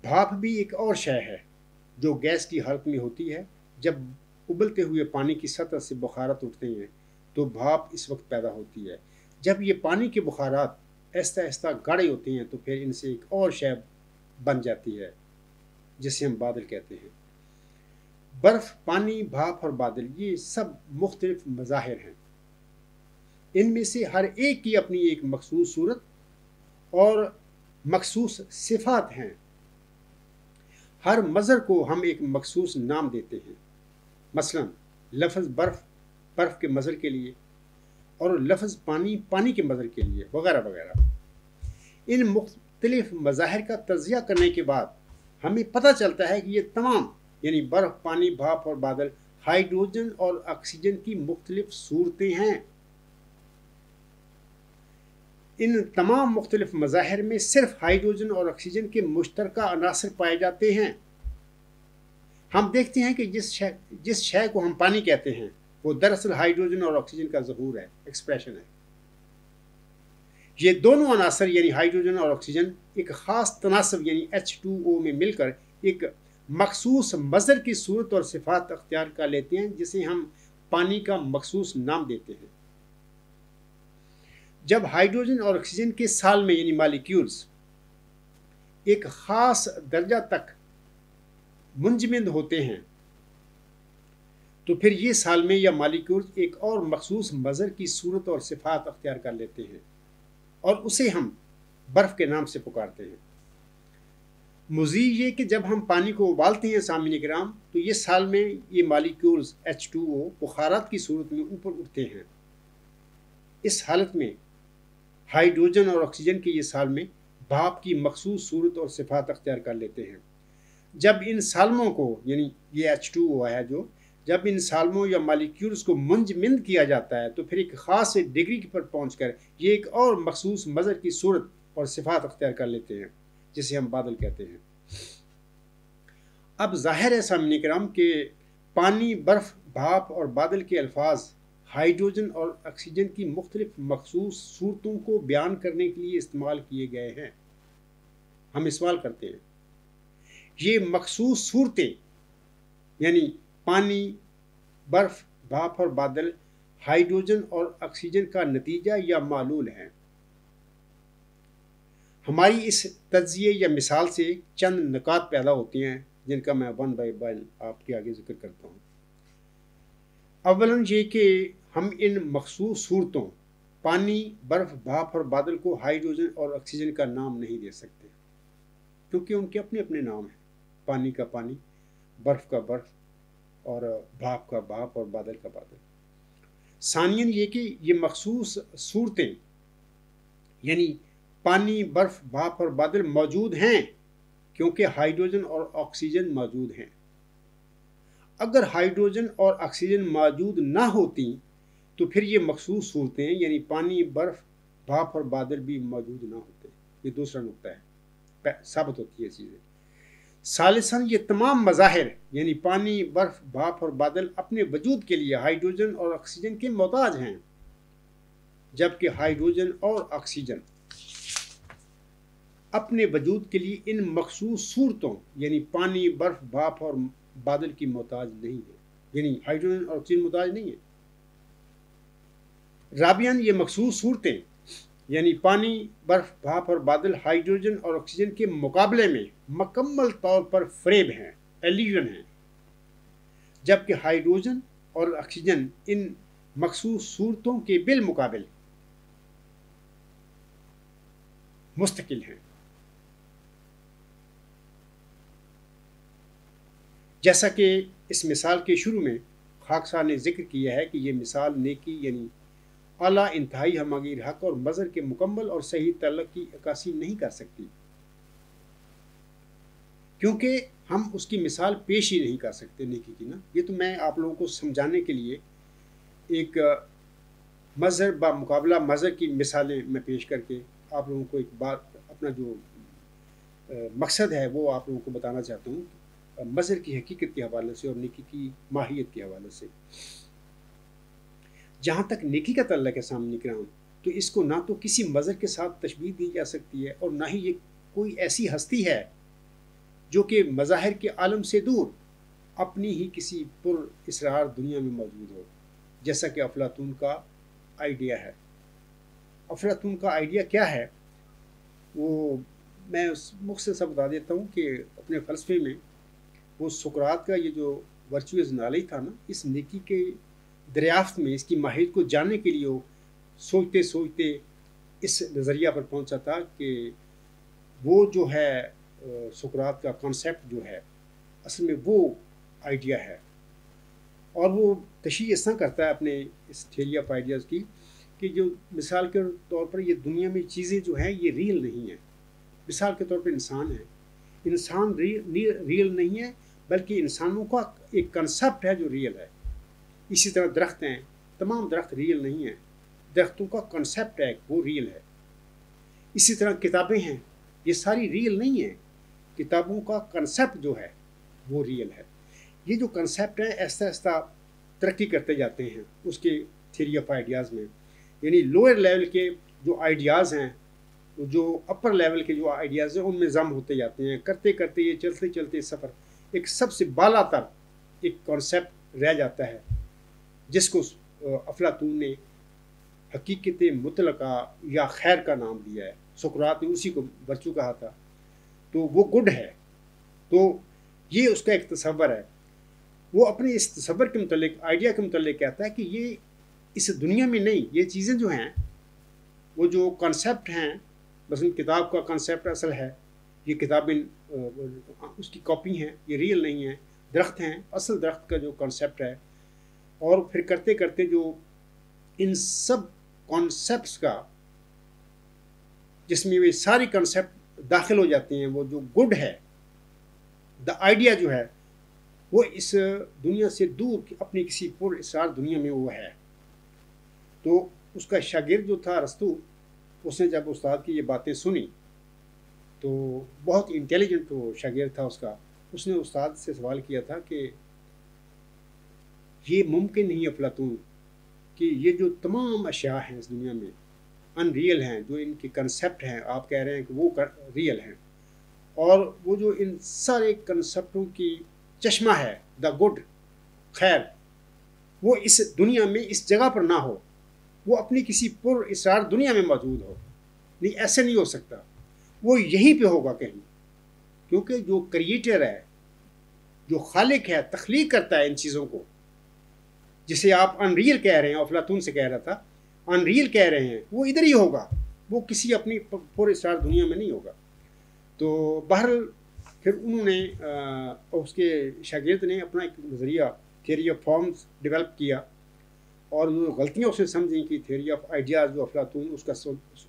بھاپ بھی ایک اور شے ہے جو گیس کی حالت میں ہوتی ہے۔ جب ابلتے ہوئے پانی کی سطح سے بخارات اٹھتے ہیں تو بھاپ اس وقت پیدا ہوتی ہے۔ جب یہ پانی کے بخارات آہستہ آہستہ گاڑھے ہوتے ہیں تو پھر ان سے ایک اور شے بن جاتی ہے جسے ہم بادل کہتے ہیں۔ برف، پانی، بھاپ اور بادل یہ سب مختلف مظاہر ہیں۔ ان میں سے ہر ایک کی اپنی ایک مخصوص صورت اور مخصوص صفات ہیں۔ ہر مظہر کو ہم ایک مخصوص نام دیتے ہیں، مثلا لفظ برف برف کے مظہر کے لیے، اور لفظ پانی پانی کے مظہر کے لیے، وغیرہ وغیرہ۔ ان مختلف مظاہر کا تجزیہ کرنے کے بعد ہمیں پتہ چلتا ہے کہ یہ تمام یعنی برف، پانی، بھاپ اور بادل ہائیڈروجن اور آکسیجن کی مختلف صورتیں ہیں۔ ان تمام مختلف مظاہر میں صرف ہائیڈروجن اور آکسیجن کے مشترکہ عناصر پائے جاتے ہیں۔ ہم دیکھتے ہیں کہ جس شے کو ہم پانی کہتے ہیں وہ دراصل ہائیڈروجن اور آکسیجن کا ظہور ہے، ایکسپریشن ہے۔ یہ دونوں عناصر یعنی ہائیڈروجن اور آکسیجن ایک خاص تناسب یعنی H2O میں مل کر ایک مخصوص مظہر کی صورت اور صفات اختیار کر لیتے ہیں جسے ہم پانی کا مخصوص نام دیتے ہیں۔ جب ہائیڈروجن اور آکسیجن کے سالمے یعنی مالیکیولز ایک خاص درجہ تک منجمد ہوتے ہیں تو پھر یہ سالمے یا مالیکیولز ایک اور مخصوص مظہر کی صورت اور صفات اختیار کر لیتے ہیں۔ اور اسے ہم برف کے نام سے پکارتے ہیں۔ مزید یہ کہ جب ہم پانی کو ابالتے ہیں سامعین کرام تو یہ سال میں یہ مالیکیولز H2O بخارات کی صورت میں اوپر اٹھتے ہیں۔ اس حالت میں ہائیڈروجن اور آکسیجن کے یہ سال میں بھاپ کی مخصوص صورت اور صفات اختیار کر لیتے ہیں۔ جب ان سالموں کو یعنی یہ H2O ہے جب ان سالموں یا مالیکیولز کو منجمد کیا جاتا ہے تو پھر ایک خاص ڈگری پر پہنچ کر یہ ایک اور مخصوص مظہر کی صورت اور صفات اختیار کر لیتے ہیں جسے ہم بادل کہتے ہیں۔ اب ظاہر ہے سامعین کرام کہ پانی، برف، بھاپ اور بادل کے الفاظ ہائیڈروجن اور آکسیجن کی مختلف مخصوص صورتوں کو بیان کرنے کے لیے استعمال کیے گئے ہیں۔ ہم سوال کرتے ہیں یہ مخصوص صورتیں یعنی پانی، برف، بھاپ اور بادل ہائیڈروجن اور آکسیجن کا نتیجہ یا معلول ہیں؟ ہماری اس تجزیے یا مثال سے چند نکات پیدا ہوتے ہیں جن کا میں ون بائی ون آپ کے آگے ذکر کرتا ہوں۔ اولاً یہ کہ ہم ان مخصوص صورتوں پانی، برف، بھاپ اور بادل کو ہائیڈروجن اور آکسیجن کا نام نہیں دے سکتے کیونکہ ان کے اپنے اپنے نام ہیں، پانی کا پانی، برف کا برف اور بھاپ کا بھاپ اور بادل کا بادل۔ ثانیاً یہ کہ یہ مخصوص صورتیں یعنی پانی، برف، بھاپ اور بادل موجود ہیں کیونکہ ہائیڈروجن اور آکسیجن موجود ہیں۔ اگر ہائیڈروجن اور آکسیجن موجود نہ ہوتی تو پھر یہ مخصوص صورتیں یعنی پانی، برف، بھاپ اور بادل بھی موجود نہ ہوتے۔ یہ دوسرا نقطہ ہے، ثابت ہوتی ہے چیزیں۔ ثالثاً یہ تمام مظاہر یعنی پانی، برف، بھاپ اور بادل اپنے وجود کے لیے ہائیڈروجن اور آکسیجن کے محتاج ہیں، جبکہ ہائیڈروجن اور آکسیجن اپنے وجود کے لیے ان مخصوص صورتوں یعنی پانی، برف، بھاپ اور بادل کی محتاج نہیں ہے، یعنی ہائیڈروجن اور آکسیجن محتاج نہیں ہے۔ رابعاً یہ مخصوص صورتیں یعنی پانی، برف، بھاپ اور بادل ہائیڈروجن اور آکسیجن کے مقابلے میں مکمل طور پر فریب ہیں، ایلیوژن ہیں، جبکہ ہائیڈروجن اور آکسیجن ان مخصوص صورتوں کے بالمقابل مستقل ہیں۔ جیسا کہ اس مثال کے شروع میں خاکسار نے ذکر کیا ہے کہ یہ مثال نیکی یعنی اعلیٰ انتہائی ہمگیر حق اور مظہر کے مکمل اور صحیح تعلق کی عکاسی نہیں کر سکتی کیونکہ ہم اس کی مثال پیش ہی نہیں کر سکتے نیکی کی نا۔ یہ تو میں آپ لوگوں کو سمجھانے کے لیے ایک مظہر با مقابلہ مظہر کی مثالیں میں پیش کر کے آپ لوگوں کو ایک بات اپنا جو مقصد ہے وہ آپ لوگوں کو بتانا چاہتا ہوں مظہر کی حقیقت کے حوالے سے اور نیکی کی ماہیت کے حوالے سے۔ جہاں تک نیکی کا تعلق ہے سامعین کرام تو اس کو نہ تو کسی مظہر کے ساتھ تشبیہ دی جا سکتی ہے اور نہ ہی یہ کوئی ایسی ہستی ہے جو کہ مظاہر کے عالم سے دور اپنی ہی کسی پر اسرار دنیا میں موجود ہو، جیسا کہ افلاطون کا آئیڈیا ہے۔ افلاطون کا آئیڈیا کیا ہے وہ میں مختصر سا بتا دیتا ہوں کہ اپنے فلسفے میں وہ سقراط کا یہ جو ورچوئس نالج تھا نا، اس نیکی کے دریافت میں اس کی ماہیت کو جاننے کے لیے وہ سوچتے سوچتے اس نظریہ پر پہنچا تھا کہ وہ جو ہے سقراط کا کانسیپٹ جو ہے اصل میں وہ آئیڈیا ہے، اور وہ تشریح اس طرح کرتا ہے اپنے اس تھیوری آف آئیڈیاز کی کہ جو مثال کے طور پر یہ دنیا میں چیزیں جو ہیں یہ ریئل نہیں ہیں۔ مثال کے طور پر انسان ہے، انسان ریئل نہیں ہے بلکہ انسانوں کا ایک کنسیپٹ ہے جو ریئل ہے۔ اسی طرح درخت ہیں، تمام درخت ریئل نہیں ہیں، درختوں کا کنسیپٹ ہے وہ ریئل ہے۔ اسی طرح کتابیں ہیں، یہ ساری ریئل نہیں ہیں، کتابوں کا کنسیپٹ جو ہے وہ ریئل ہے۔ یہ جو کنسیپٹ ہیں آہستہ آہستہ ترقی کرتے جاتے ہیں اس کے تھیوری آف آئیڈیاز میں، یعنی لوئر لیول کے جو آئیڈیاز ہیں، جو اپر لیول کے جو آئیڈیاز ہیں ان میں ضم ہوتے جاتے ہیں، کرتے کرتے یہ چلتے چلتے سفر ایک سب سے بالا تر ایک کانسیپٹ رہ جاتا ہے جس کو افلاطون نے حقیقت مطلقہ یا خیر کا نام دیا ہے۔ سقراط نے اسی کو ورچو کہا تھا، تو وہ گڈ ہے۔ تو یہ اس کا ایک تصور ہے، وہ اپنے اس تصور کے متعلق، آئیڈیا کے متعلق کہتا ہے کہ یہ اس دنیا میں نہیں، یہ چیزیں جو ہیں وہ جو کنسیپٹ ہیں، مثلا کتاب کا کنسیپٹ اصل ہے، یہ کتابیں اس کی کاپی ہیں، یہ ریئل نہیں ہیں، درخت ہیں، اصل درخت کا جو کنسیپٹ ہے. اور پھر کرتے کرتے جو ان سب کانسیپٹس کا جس میں وہ ساری کنسیپٹ داخل ہو جاتے ہیں، وہ جو گڈ ہے، دا آئیڈیا جو ہے، وہ اس دنیا سے دور اپنی کسی پر اسرار دنیا میں وہ ہے. تو اس کا شاگرد جو تھا ارسطو، اس نے جب استاد کی یہ باتیں سنی تو بہت انٹیلیجنٹ وہ شاگرد تھا اس کا. اس نے استاد سے سوال کیا تھا کہ یہ ممکن نہیں افلاطون کہ یہ جو تمام اشیاء ہیں اس دنیا میں ان ریئل ہیں، جو ان کے کنسیپٹ ہیں آپ کہہ رہے ہیں کہ وہ ریئل ہیں، اور وہ جو ان سارے کنسیپٹوں کی چشمہ ہے، دا گڈ، خیر، وہ اس دنیا میں اس جگہ پر نہ ہو، وہ اپنی کسی پر اسرار دنیا میں موجود ہو. نہیں، ایسے نہیں ہو سکتا، وہ یہیں پہ ہوگا کہیں، کیونکہ جو کریٹر ہے، جو خالق ہے، تخلیق کرتا ہے ان چیزوں کو، جسے آپ ان ریئل کہہ رہے ہیں، افلاطون سے کہہ رہا تھا ان ریئل کہہ رہے ہیں، وہ ادھر ہی ہوگا، وہ کسی اپنی پر اسرار دنیا میں نہیں ہوگا. تو بہرحال پھر انہوں نے اس کے شاگرد نے اپنا ایک نظریہ تھیوری آف فارمز ڈیولپ کیا، اور جو غلطیاں اس نے سمجھیں کہ تھیوری آف آئیڈیاز جو افلاطون اس کا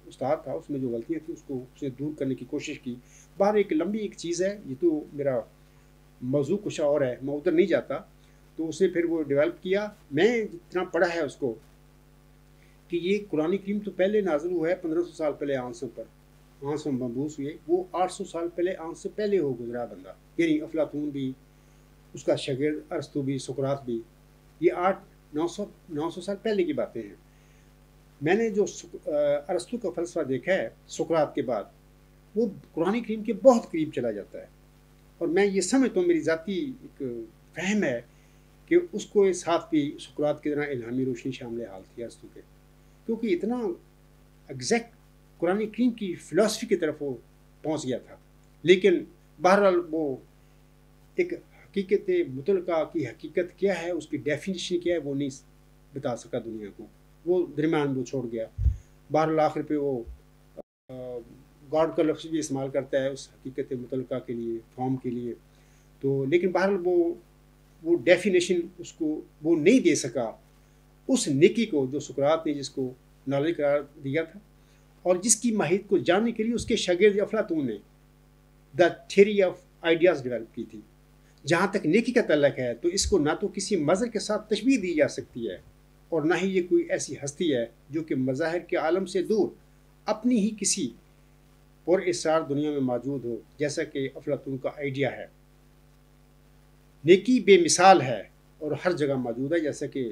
استاد تھا، اس میں جو غلطیاں تھیں اس نے دور کرنے کی کوشش کی. باہر ایک لمبی ایک چیز ہے، یہ تو میرا موضوع کچھ اور ہے، میں ادھر نہیں جاتا. تو اسے پھر وہ ڈیولپ کیا. میں جتنا پڑھا ہے اس کو کہ یہ قرآن کریم تو پہلے نازل ہوا ہے 1500 سال پہلے آنسوں پر، آنسوں مبعوث ہوئے، وہ 800 سال پہلے آنس سے پہلے ہو گزرا بندہ، یعنی افلاطون بھی، اس کا شاگرد ارسطو بھی، سقراط بھی، یہ 900 سال پہلے کی باتیں ہیں. میں نے جو ارسطو کا فلسفہ دیکھا ہے سقراط کے بعد، وہ قرآن کریم کے بہت قریب چلا جاتا ہے، اور میں یہ سمجھتا ہوں، میری ذاتی ایک فہم ہے کہ اس کو اس ہاتھ بھی سقراط کی طرح الہامی روشنی شامل حال تھی ارسطو کے، کیونکہ اتنا ایگزیکٹ قرآن کریم کی فلسفی کی طرف وہ پہنچ گیا تھا. لیکن بہرحال وہ ایک حقیقت مطلقہ کی حقیقت کیا ہے، اس کی ڈیفینیشن کیا ہے، وہ نہیں بتا سکا دنیا کو، وہ درمیان وہ چھوڑ گیا. بہرحال آخر پہ وہ گاڈ کا لفظ بھی استعمال کرتا ہے اس حقیقت مطلقہ کے لیے، فارم کے لیے. تو لیکن بہرحال وہ ڈیفینیشن اس کو وہ نہیں دے سکا اس نیکی کو جو سقراط نے جس کو نالج قرار دیا تھا، اور جس کی ماہیت کو جاننے کے لیے اس کے شاگرد افلاطون نے the theory of ideas develop کی تھی. جہاں تک نیکی کا تعلق ہے تو اس کو نہ تو کسی مظہر کے ساتھ تشبیہ دی جا سکتی ہے، اور نہ ہی یہ کوئی ایسی ہستی ہے جو کہ مظاہر کے عالم سے دور اپنی ہی کسی پر اسرار دنیا میں موجود ہو، جیسا کہ افلاطون کا آئیڈیا ہے. نیکی بے مثال ہے اور ہر جگہ موجود ہے، جیسا کہ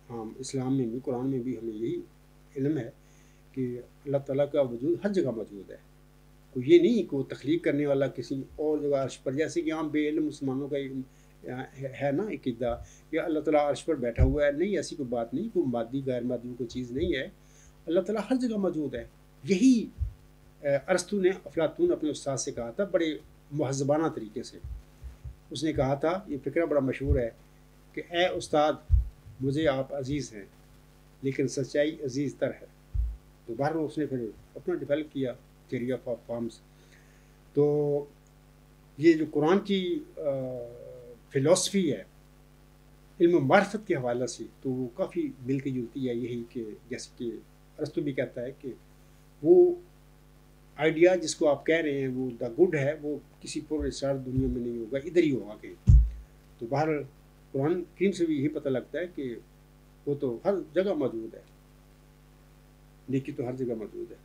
ہم اسلام میں بھی، قرآن میں بھی ہمیں یہی علم ہے کہ اللہ تعالیٰ کا وجود ہر جگہ موجود ہے. کوئی یہ نہیں کہ وہ تخلیق کرنے والا کسی اور جگہ عرش پر، جیسے کہ عام بے علم مسلمانوں کا ہے نا ایک ادعا کہ اللہ تعالیٰ عرش پر بیٹھا ہوا ہے. نہیں، ایسی کوئی بات نہیں، کوئی مادی غیر مادی کوئی چیز نہیں ہے، اللہ تعالیٰ ہر جگہ موجود ہے. یہی ارسطو نے افلاطون اپنے استاد سے کہا تھا بڑے مہذبانہ طریقے سے. اس نے کہا تھا، یہ فقرہ بڑا مشہور ہے کہ اے استاد، مجھے آپ عزیز ہیں لیکن سچائی عزیز تر ہے. تو بہرحال اس نے پھر اپنا ڈیولپ کیا تھیوری آف فارمز. تو یہ جو قرآن کی فلسفی ہے علم و معرفت کے حوالے سے، تو وہ کافی ملتی جلتی ہے. یہی کہ جیسے کہ ارسطو بھی کہتا ہے کہ وہ آئیڈیا جس کو آپ کہہ رہے ہیں وہ دا گڈ ہے، وہ کسی پر اسرار دنیا میں نہیں ہوگا، ادھر ہی ہوگا کہیں. تو بہرحال قرآن کریم سے بھی یہی پتہ لگتا ہے کہ وہ تو ہر جگہ موجود ہے، نیکی تو ہر جگہ موجود ہے.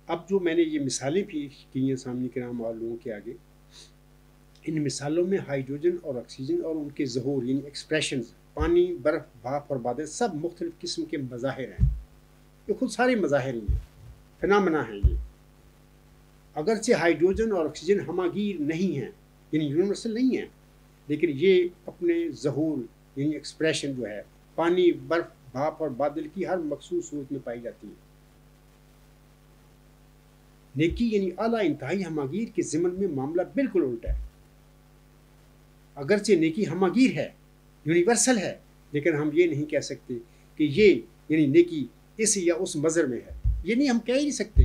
اب جو میں نے یہ مثالیں بھی کی ہیں سامنے کرام اور لوگوں کے آگے، ان مثالوں میں ہائیڈروجن اور آکسیجن اور ان کے ظہور یعنی ایکسپریشنز، پانی، برف، بھاپ اور بادل، سب مختلف قسم کے مظاہر ہیں. یہ خود سارے مظاہر ہی ہیں، فنامنا ہیں. یہ اگرچہ ہائیڈروجن اور آکسیجن ہماگیر نہیں ہیں، یعنی یونیورسل نہیں ہیں، لیکن یہ اپنے ظہور یعنی ایکسپریشن جو ہے پانی، برف، بھاپ اور بادل کی ہر مخصوص صورت میں پائی جاتی ہے. نیکی یعنی اعلیٰ انتہائی ہماگیر کے ضمن میں معاملہ بالکل الٹا ہے. اگرچہ نیکی ہماگیر ہے، یونیورسل ہے، لیکن ہم یہ نہیں کہہ سکتے کہ یہ یعنی نیکی اس یا اس مظہر میں ہے، یہ نہیں ہم کہہ ہی نہیں سکتے۔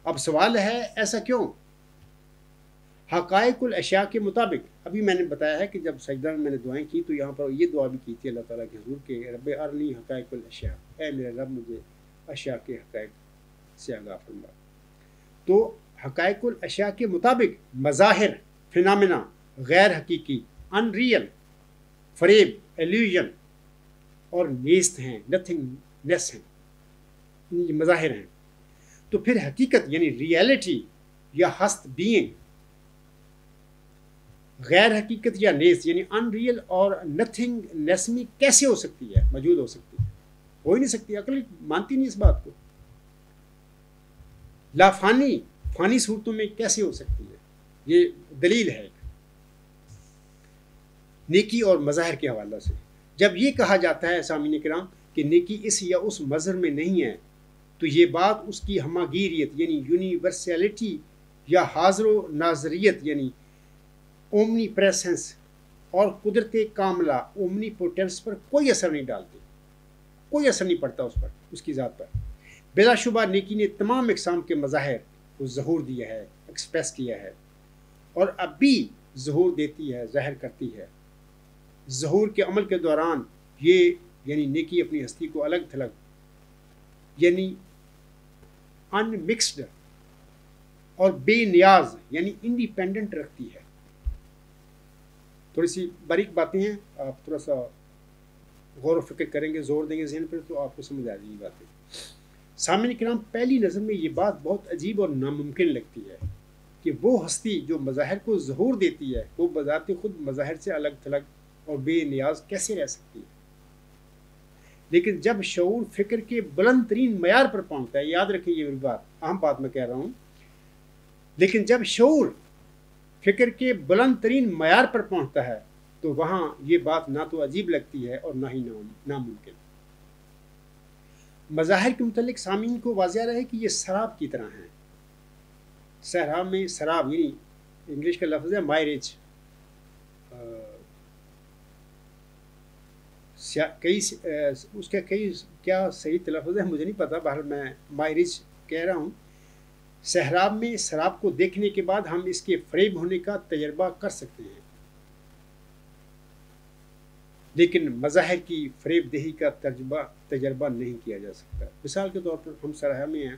اب سوال ہے ایسا کیوں؟ حقائق الاشیاء کے مطابق ابھی میں نے بتایا ہے کہ جب سجدہ میں نے دعائیں کی تو یہاں پر یہ دعا بھی کی تھی اللہ تعالیٰ کے حضور کہ رب ارنی حقائق الاشیاء، اے میرے رب مجھے اشیاء کے حقائق سے آگاہ فرما۔ تو حقائق الاشیاء کے مطابق مظاہر، فنامنا، غیر حقیقی، ان ریئل، فریب، ایلیوژن اور نیست ہیں، نتھنگ نیس ہیں، یہ مظاہر ہیں۔ تو پھر حقیقت یعنی ریئلٹی یا ہست بینگ، غیر حقیقت یا نیس یعنی ان ریئل اور نتھنگ نیس میں کیسے ہو سکتی ہے، موجود ہو سکتی ہے؟ ہو ہی نہیں سکتی، عقل مانتی نہیں اس بات کو۔ لا فانی، فانی صورتوں میں کیسے ہو سکتی ہے؟ یہ دلیل ہے نیکی اور مظاہر کے حوالے سے۔ جب یہ کہا جاتا ہے سامعین کرام کہ نیکی اس یا اس مظہر میں نہیں ہے، تو یہ بات اس کی ہماگیریت یعنی یونیورسلٹی یا حاضر و ناظریت یعنی اومنی پریسنس اور قدرت کاملہ اومنی پوٹینس پر کوئی اثر نہیں ڈالتی، کوئی اثر نہیں پڑتا اس پر، اس کی ذات پر۔ بلا شبہ نیکی نے تمام اقسام کے مظاہر کو ظہور دیا ہے، ایکسپریس کیا ہے، اور اب بھی ظہور دیتی ہے، ظاہر کرتی ہے۔ ظہور کے عمل کے دوران یہ یعنی نیکی اپنی ہستی کو الگ تھلگ یعنی ان مکسڈ اور بے نیاز یعنی انڈیپینڈنٹ رکھتی ہے۔ تھوڑی سی باریک باتیں ہیں، آپ تھوڑا سا غور و فکر کریں گے، زور دیں گے ذہن پر تو آپ کو سمجھ آ جائے گی باتیں۔ سامعین کرام، پہلی نظر میں یہ بات بہت عجیب اور ناممکن لگتی ہے کہ وہ ہستی جو مظاہر کو ظہور دیتی ہے وہ بذات خود مظاہر سے الگ تھلگ اور بے نیاز کیسے رہ سکتی ہے؟ لیکن جب شعور فکر کے بلند ترین معیار پر پہنچتا ہے، یاد رکھیں یہ بات اہم بات میں کہہ رہا ہوں، لیکن جب شعور فکر کے بلند ترین معیار پر پہنچتا ہے تو وہاں یہ بات نہ تو عجیب لگتی ہے اور نہ ہی ناممکن۔ مظاہر کے متعلق سامعین کو واضح رہے کہ یہ سراب کی طرح ہیں۔ صحرا میں سراب یعنی انگلش کا لفظ ہے مائریج، اس کا کئی کیا صحیح تلفظ ہے مجھے نہیں پتا، بہرحال میں مائریج کہہ رہا ہوں۔ صحراب میں سراب کو دیکھنے کے بعد ہم اس کے فریب ہونے کا تجربہ کر سکتے ہیں، لیکن مظاہر کی فریب دہی کا تجربہ نہیں کیا جا سکتا۔ مثال کے طور پر ہم صحرا میں ہیں،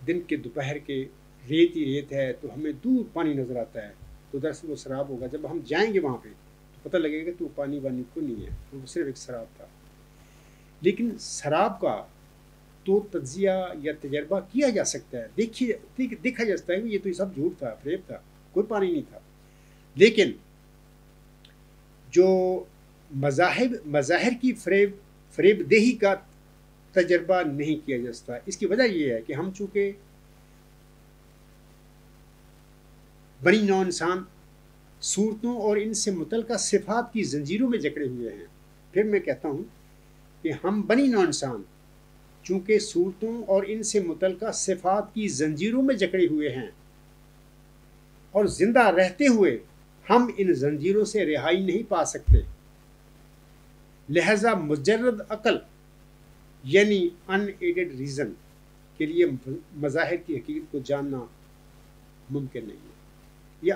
دن کے دوپہر کے ریت ہی ریت ہے تو ہمیں دور پانی نظر آتا ہے، تو دراصل وہ سراب ہوگا۔ جب ہم جائیں گے وہاں پہ تو پتہ لگے گا تو پانی وانی کو نہیں ہے، وہ صرف ایک سراب تھا۔ لیکن سراب کا تو تجزیہ یا تجربہ کیا جا سکتا ہے، دیکھا جا سکتا ہے کہ یہ تو سب جھوٹ تھا، فریب تھا، کوئی پانی نہیں تھا۔ لیکن جو مظاہر کی فریب دہی کا تجربہ نہیں کیا جا سکتا، اس کی وجہ یہ ہے کہ ہم چونکہ بنی نوع انسان صورتوں اور ان سے متعلقہ صفات کی زنجیروں میں جکڑے ہوئے ہیں۔ پھر میں کہتا ہوں کہ ہم بنی نوع انسان چونکہ صورتوں اور ان سے متعلقہ صفات کی زنجیروں میں جکڑے ہوئے ہیں اور زندہ رہتے ہوئے ہم ان زنجیروں سے رہائی نہیں پا سکتے، لہذا مجرد عقل یعنی ان ایڈڈ ریزن کے لیے مظاہر کی حقیقت کو جاننا ممکن نہیں ہے۔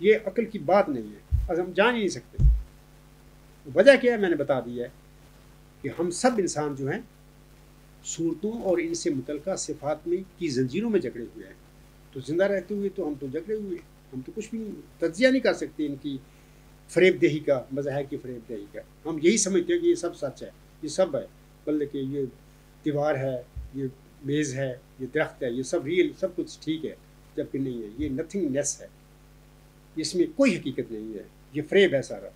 یہ عقل کی بات نہیں ہے، ہم جان ہی نہیں سکتے۔ وجہ کیا ہے میں نے بتا دیا ہے کہ ہم سب انسان جو ہیں صورتوں اور ان سے متعلقہ صفات میں کی زنجیروں میں جکڑے ہوئے ہیں، تو زندہ رہتے ہوئے تو ہم تو جکڑے ہوئے، ہم تو کچھ بھی تجزیہ نہیں کر سکتے ان کی فریب دہی کا، مظاہر کی فریب دہی کا۔ ہم یہی سمجھتے ہیں کہ یہ سب سچ ہے، یہ سب ہے، بلکہ یہ دیوار ہے، یہ میز ہے، یہ درخت ہے، یہ سب ریئل، سب کچھ ٹھیک ہے، جبکہ نہیں ہے، یہ نتھنگ نیس ہے، اس میں کوئی حقیقت نہیں ہے، یہ فریب ہے سارا۔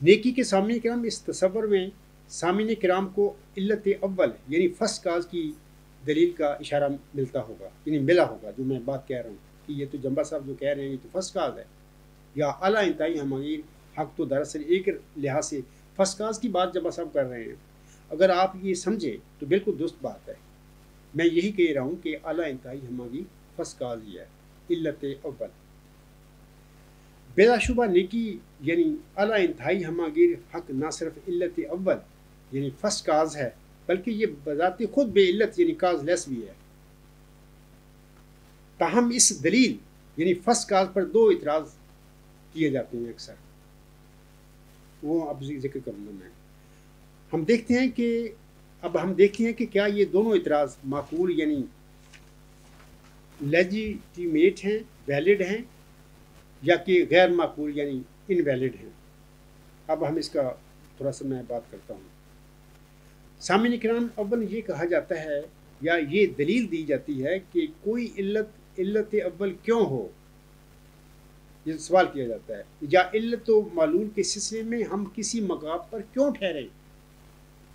نیکی کے سامعین کرام، اس تصور میں سامعین کرام کو علت اول یعنی فرسٹ کاز کی دلیل کا اشارہ ملتا ہوگا، یعنی ملا ہوگا، جو میں بات کہہ رہا ہوں کہ یہ تو جنبا صاحب جو کہہ رہے ہیں یہ تو فرسٹ کاز ہے، یا اعلیٰ انتہائی ہماری حق تو دراصل ایک لحاظ سے فرسٹ کاز کی بات جنبا صاحب کر رہے ہیں۔ اگر آپ یہ سمجھیں تو بالکل درست بات ہے، میں یہی کہہ رہا ہوں کہ اعلیٰ انتہائی ہماری فرسٹ کاز ہی ہے، علت اول۔ بلا شبہ نیکی یعنی اعلیٰ انتہائی ہماگیر حق نہ صرف علت اول یعنی فرسٹ کاز ہے، بلکہ یہ بذات خود بے علت یعنی کاز لیس بھی ہے۔ تاہم اس دلیل یعنی فرسٹ کاز پر دو اعتراض کیے جاتے ہیں اکثر، وہ اب ذکر کروں گا میں۔ ہم دیکھتے ہیں کہ کیا یہ دونوں اعتراض معقول یعنی لیجیٹیمیٹ ہیں، ویلڈ ہیں، یا کہ غیر معقول یعنی انویلڈ ہیں۔ اب ہم اس کا تھوڑا سا میں بات کرتا ہوں۔ سامعین کرام، اول یہ کہا جاتا ہے یا یہ دلیل دی جاتی ہے کہ کوئی علت اول کیوں ہو، یہ سوال کیا جاتا ہے، یا علت و معلول کے سلسلے میں ہم کسی مقام پر کیوں ٹھہریں،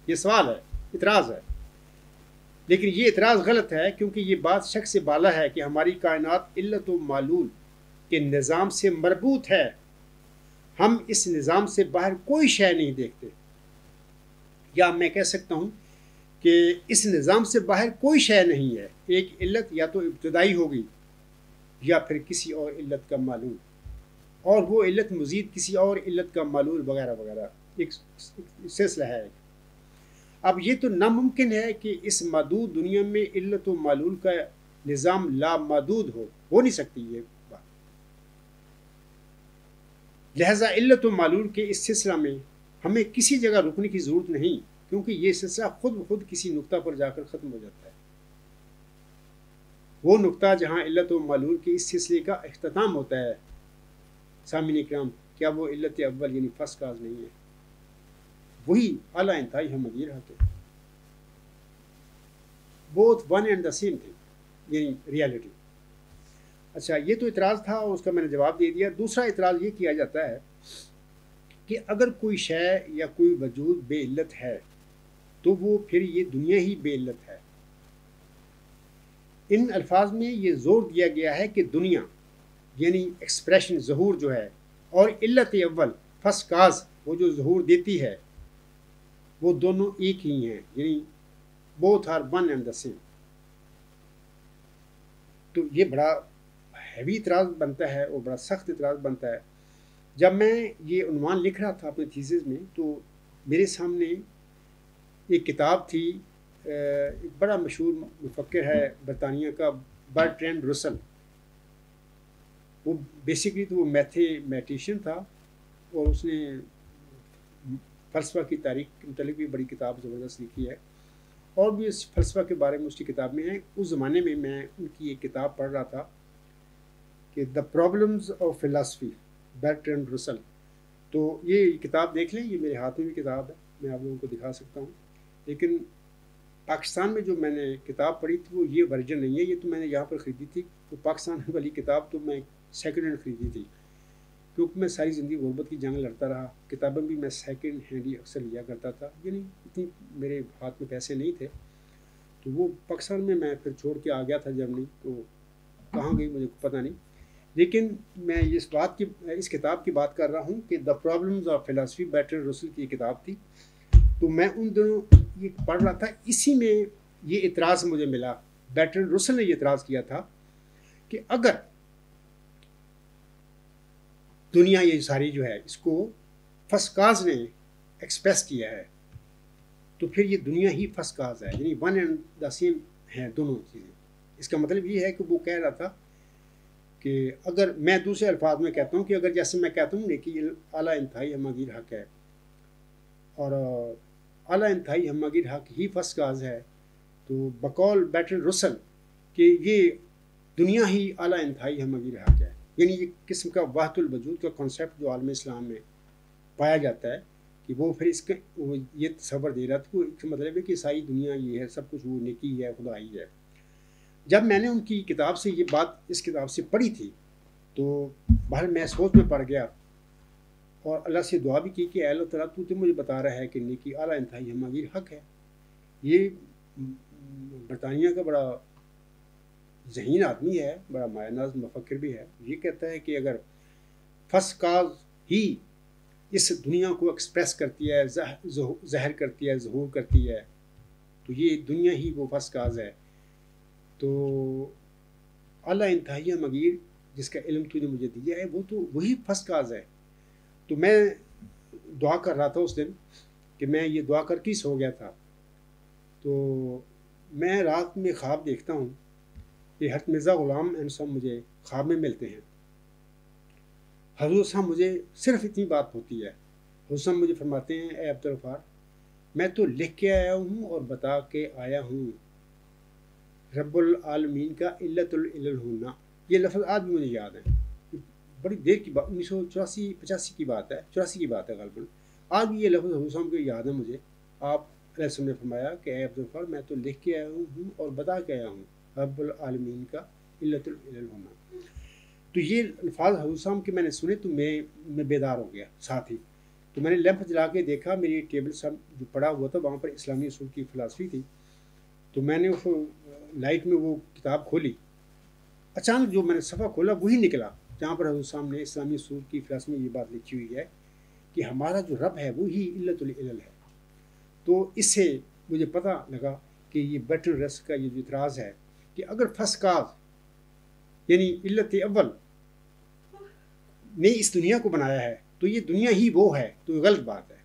یہ سوال ہے، اعتراض ہے۔ لیکن یہ اعتراض غلط ہے، کیونکہ یہ بات شک سے بالا ہے کہ ہماری کائنات علت و معلول کے نظام سے مربوط ہے۔ ہم اس نظام سے باہر کوئی شے نہیں دیکھتے، یا میں کہہ سکتا ہوں کہ اس نظام سے باہر کوئی شے نہیں ہے۔ ایک علت یا تو ابتدائی ہوگی یا پھر کسی اور علت کا معلول، اور وہ علت مزید کسی اور علت کا معلول وغیرہ وغیرہ، ایک سلسلہ ہے۔ اب یہ تو ناممکن ہے کہ اس محدود دنیا میں علت و معلول کا نظام لامحدود ہو نہیں سکتی یہ بات۔ لہذا علت و معلول کے اس سلسلہ میں ہمیں کسی جگہ رکنے کی ضرورت نہیں، کیونکہ یہ سلسلہ خود بخود کسی نقطہ پر جا کر ختم ہو جاتا ہے۔ وہ نقطہ جہاں علت و معلول کے اس سلسلے کا اختتام ہوتا ہے، سامعین کرام، کیا وہ علت اول یعنی فرسٹ کاز نہیں ہے؟ وہی اعلیٰ انتہائی ہماگیر حق ہے۔ Both one and the same thing یعنی ریالٹی۔ اچھا، یہ تو اعتراض تھا اور اس کا میں نے جواب دے دیا۔ دوسرا اعتراض یہ کیا جاتا ہے کہ اگر کوئی شے یا کوئی وجود بے علت ہے تو وہ پھر یہ دنیا ہی بے علت ہے۔ ان الفاظ میں یہ زور دیا گیا ہے کہ دنیا یعنی ایکسپریشن، ظہور جو ہے، اور علت اول فرسٹ کاز وہ جو ظہور دیتی ہے، وہ دونوں ایک ہی ہیں، یعنی both are one and the same. تو یہ بڑا ہیوی اعتراض بنتا ہے اور بڑا سخت اعتراض بنتا ہے۔ جب میں یہ عنوان لکھ رہا تھا اپنے تھیسس میں، تو میرے سامنے ایک کتاب تھی، ایک بڑا مشہور مفکر ہے برطانیہ کا، برٹرینڈ رسل۔ وہ بیسکلی تو وہ میتھمیٹیشین تھا، اور اس نے فلسفہ کی تاریخ کے متعلق بھی بڑی کتاب زبردست لکھی ہے، اور بھی اس فلسفہ کے بارے میں اس کی کتاب میں ہے۔ اس زمانے میں میں ان کی ایک کتاب پڑھ رہا تھا کہ the problems of philosophy, Bertrand رسل۔ تو یہ کتاب دیکھ لیں، یہ میرے ہاتھ میں بھی کتاب ہے، میں آپ لوگوں کو دکھا سکتا ہوں۔ لیکن پاکستان میں جو میں نے کتاب پڑھی تھی وہ یہ ورژن نہیں ہے، یہ تو میں نے یہاں پر خریدی تھی۔ تو پاکستان والی کتاب تو میں سیکنڈ ہینڈ خریدی تھی، کیونکہ میں ساری زندگی غربت کی جنگ لڑتا رہا، کتابیں بھی میں سیکنڈ ہینڈ ہی اکثر لیا کرتا تھا، یعنی اتنی میرے ہاتھ میں پیسے نہیں تھے۔ تو وہ پاکستان میں میں پھر چھوڑ کے آ گیا تھا جرمنی، تو کہاں گئی مجھے پتہ نہیں۔ لیکن میں اس کتاب کی بات کر رہا ہوں کہ the problems of philosophy, Bertrand رسل کی کتاب تھی۔ تو میں ان دنوں یہ پڑھ رہا تھا، اسی میں یہ اعتراض مجھے ملا۔ برٹرینڈ رسل نے یہ اعتراض کیا تھا کہ اگر دنیا یہ ساری جو ہے اس کو فرسٹ کاز نے ایکسپریس کیا ہے، تو پھر یہ دنیا ہی فرسٹ کاز ہے، یعنی ون اینڈ دا سیم ہیں دونوں چیزیں۔ اس کا مطلب یہ ہے کہ وہ کہہ رہا تھا کہ اگر میں دوسرے الفاظ میں کہتا ہوں کہ اگر جیسے میں کہتا ہوں کہ اعلیٰ انتہائی ہماگیر حق ہے، اور اعلیٰ انتہائی ہماگیر حق ہی فرسٹ کاز ہے، تو بقول برٹرینڈ رسل کہ یہ دنیا ہی اعلیٰ انتہائی ہماگیر حق ہے، یعنی ایک قسم کا وحدت الوجود کا کانسیپٹ جو عالم اسلام میں پایا جاتا ہے، کہ وہ پھر اس کا یہ تصور دے رہا تھا کہ اس کا مطلب ہے کہ ساری دنیا یہ ہے، سب کچھ وہ نیکی ہے، خدائی ہے۔ جب میں نے ان کی کتاب سے یہ بات اس کتاب سے پڑھی تھی، تو بہر میں سوچ میں پڑ گیا اور اللہ سے دعا بھی کی کہ اے اللہ تعالیٰ تو مجھے بتا رہا ہے کہ نیکی اعلیٰ انتہائی ہماگیر حق ہے۔ یہ برطانیہ کا بڑا ذہین آدمی ہے، بڑا مایہ ناز مفکر بھی ہے، یہ کہتا ہے کہ اگر فرسٹ کاز ہی اس دنیا کو ایکسپریس کرتی ہے، ظاہر کرتی ہے، ظہور کرتی ہے، تو یہ دنیا ہی وہ فرسٹ کاز ہے۔ تو اعلیٰ انتہائی ہماگیر جس کا علم تو نے مجھے دیا ہے وہ تو وہی فرسٹ کاز ہے. تو میں دعا کر رہا تھا اس دن کہ میں یہ دعا کر کے سو گیا تھا. تو میں رات میں خواب دیکھتا ہوں کہ حضرت مرزا غلام احمد صاحب مجھے خواب میں ملتے ہیں. حضور صاحب مجھے صرف اتنی بات ہوتی ہے. حضور صاحب مجھے فرماتے ہیں اے عبدالغفار میں تو لکھ کے آیا ہوں اور بتا کے آیا ہوں رب العالمین کا علت العلل ہونا. یہ لفظ آج بھی مجھے یاد ہے. بڑی دیر کی بات 1984-85 کی بات ہے 84 کی بات ہے غالباً. آج بھی یہ لفظ حضور صاحب کو یاد ہے مجھے. آپ علیہ السلام نے فرمایا کہ اے عبدالغفار میں تو لکھ کے آیا ہوں اور بتا کے آیا ہوں رب العالمین کا علت العلل ہونا. تو یہ الفاظ حضور صاحب کے میں نے سنے تو میں بیدار ہو گیا ساتھ ہی. تو میں نے لیمپ جلا کے دیکھا میری ٹیبل سب جو پڑا ہوا تھا وہاں پر اسلامی اصول کی فلسفی تھی. تو میں نے اس لائٹ میں وہ کتاب کھولی. اچانک جو میں نے صفحہ کھولا وہی نکلا جہاں پر حضور صاحب نے اسلامی اصول کی فلسفی میں یہ بات لکھی ہوئی ہے کہ ہمارا جو رب ہے وہی علت العلل ہے. تو اس سے مجھے پتہ لگا کہ یہ بیٹر ریسٹ کا یہ جو اعتراض ہے کہ اگر فرسٹ کاز یعنی علت اول نے اس دنیا کو بنایا ہے تو یہ دنیا ہی وہ ہے تو یہ غلط بات ہے.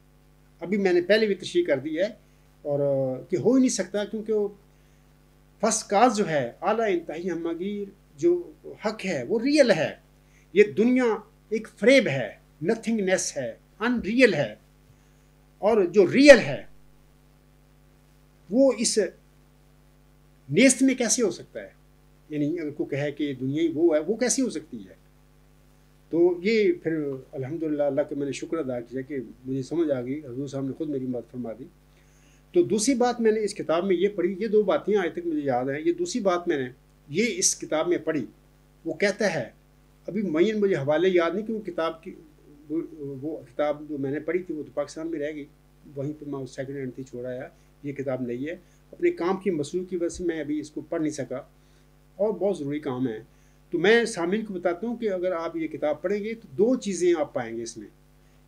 ابھی میں نے پہلے بھی تشریح کر دی ہے اور کہ ہو ہی نہیں سکتا کیونکہ وہ فرسٹ کاز جو ہے اعلیٰ انتہائی ہمگیر جو حق ہے وہ ریئل ہے. یہ دنیا ایک فریب ہے نتھنگ نیس ہے ان ریئل ہے. اور جو ریئل ہے وہ اس نیست میں کیسے ہو سکتا ہے. یعنی اگر کوئی کہے کہ دنیا ہی وہ ہے وہ کیسی ہو سکتی ہے. تو یہ پھر الحمدللہ اللہ کا میں نے شکر ادا کیا کہ مجھے سمجھ آ گئی. حضور صاحب نے خود میری بات فرما دی. تو دوسری بات میں نے اس کتاب میں یہ پڑھی یہ دو باتیں آج تک مجھے یاد ہیں. یہ دوسری بات میں نے یہ اس کتاب میں پڑھی وہ کہتا ہے ابھی معین مجھے حوالے یاد نہیں کہ وہ کتاب کی وہ کتاب جو میں نے پڑھی تھی وہ تو پاکستان میں رہ گئی وہیں پہ میں سیکنڈ ہینڈ تھی چھوڑا ہے. یہ کتاب نہیں ہے اپنے کام کی مصروف کی وجہ سے میں ابھی اس کو پڑھ نہیں سکا اور بہت ضروری کام ہے. تو میں سامعین کو بتاتا ہوں کہ اگر آپ یہ کتاب پڑھیں گے تو دو چیزیں آپ پائیں گے اس میں.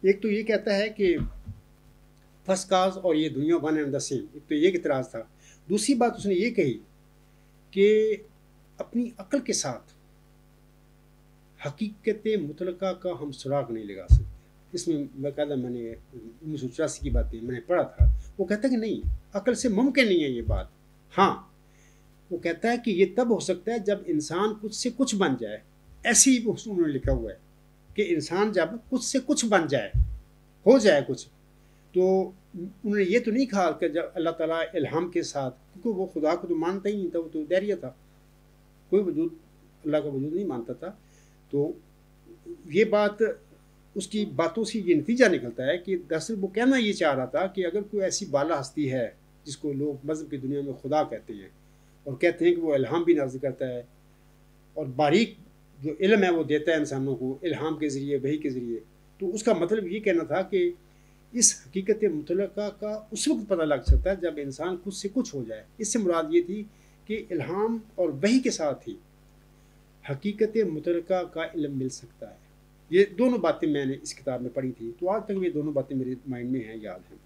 ایک تو یہ کہتا ہے کہ فرسٹ کاز اور یہ دنیا ون اینڈ دا سیم. ایک تو یہ اعتراض تھا. دوسری بات اس نے یہ کہی کہ اپنی عقل کے ساتھ حقیقت مطلقہ کا ہم سراغ نہیں لگا سکتے. اس میں باقاعدہ میں نے 1984 کی باتیں میں نے پڑھا تھا. وہ کہتا ہے کہ نہیں عقل سے ممکن نہیں ہے یہ بات. ہاں وہ کہتا ہے کہ یہ تب ہو سکتا ہے جب انسان کچھ سے کچھ بن جائے. ایسی ہی انہوں نے لکھا ہوا ہے کہ انسان جب کچھ سے کچھ بن جائے ہو جائے کچھ. تو انہوں نے یہ تو نہیں کہا کہ جب اللہ تعالیٰ الہام کے ساتھ کیونکہ وہ خدا کو تو مانتا ہی نہیں تھا. وہ تو دہریہ تھا کوئی وجود اللہ کا وجود نہیں مانتا تھا. تو یہ بات اس کی باتوں سے یہ نتیجہ نکلتا ہے کہ دراصل وہ کہنا یہ چاہ رہا تھا کہ اگر کوئی ایسی بالا ہستی ہے جس کو لوگ مذہب کی دنیا میں خدا کہتے ہیں اور کہتے ہیں کہ وہ الہام بھی نازل کرتا ہے اور باریک جو علم ہے وہ دیتا ہے انسانوں کو الہام کے ذریعے وحی کے ذریعے. تو اس کا مطلب یہ کہنا تھا کہ اس حقیقت مطلقہ کا اس وقت پتہ لگ سکتا ہے جب انسان کچھ سے کچھ ہو جائے. اس سے مراد یہ تھی کہ الہام اور وحی کے ساتھ ہی حقیقت مطلقہ کا علم مل سکتا ہے. یہ دونوں باتیں میں نے اس کتاب میں پڑھی تھی تو آج تک یہ دونوں باتیں میرے مائنڈ میں ہیں یاد ہیں.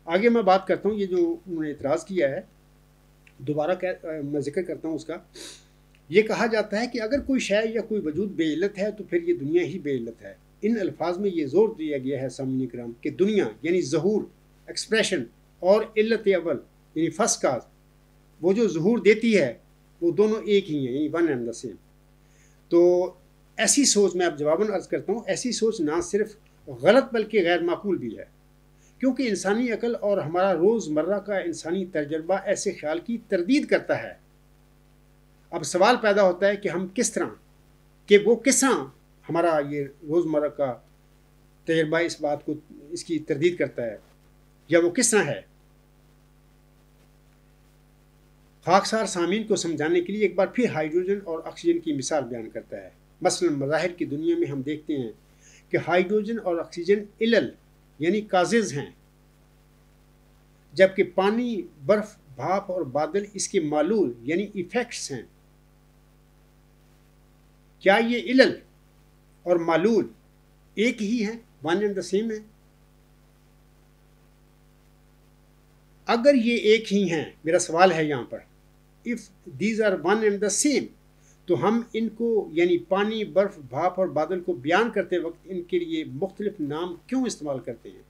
آگے میں بات کرتا ہوں یہ جو انہوں نے اعتراض کیا ہے دوبارہ میں ذکر کرتا ہوں اس کا. یہ کہا جاتا ہے کہ اگر کوئی شے یا کوئی وجود بے علت ہے تو پھر یہ دنیا ہی بے علت ہے. ان الفاظ میں یہ زور دیا گیا ہے سامعین کرام کہ دنیا یعنی ظہور ایکسپریشن اور علت اول یعنی فرسٹ کاز وہ جو ظہور دیتی ہے وہ دونوں ایک ہی ہیں یعنی ون اینڈ دا سیم. تو ایسی سوچ میں اب جواباً عرض کرتا ہوں ایسی سوچ نہ صرف غلط بلکہ غیر معقول بھی ہے کیونکہ انسانی عقل اور ہمارا روزمرہ کا انسانی تجربہ ایسے خیال کی تردید کرتا ہے. اب سوال پیدا ہوتا ہے کہ ہم کس طرح کہ وہ کس طرح ہمارا یہ روزمرہ کا تجربہ اس بات کو اس کی تردید کرتا ہے یا وہ کس طرح ہے. خاکسار سامعین کو سمجھانے کے لیے ایک بار پھر ہائیڈروجن اور آکسیجن کی مثال بیان کرتا ہے. مثلا مظاہر کی دنیا میں ہم دیکھتے ہیں کہ ہائیڈروجن اور آکسیجن علل یعنی کازز ہیں جبکہ پانی برف بھاپ اور بادل اس کے معلول یعنی ایفیکٹس ہیں. کیا یہ علل اور معلول ایک ہی ہیں ون اینڈ دا سیم ہیں؟ اگر یہ ایک ہی ہیں میرا سوال ہے یہاں پر if these are one and the same تو ہم ان کو یعنی پانی، برف، بھاپ اور بادل کو بیان کرتے وقت ان کے لیے مختلف نام کیوں استعمال کرتے ہیں؟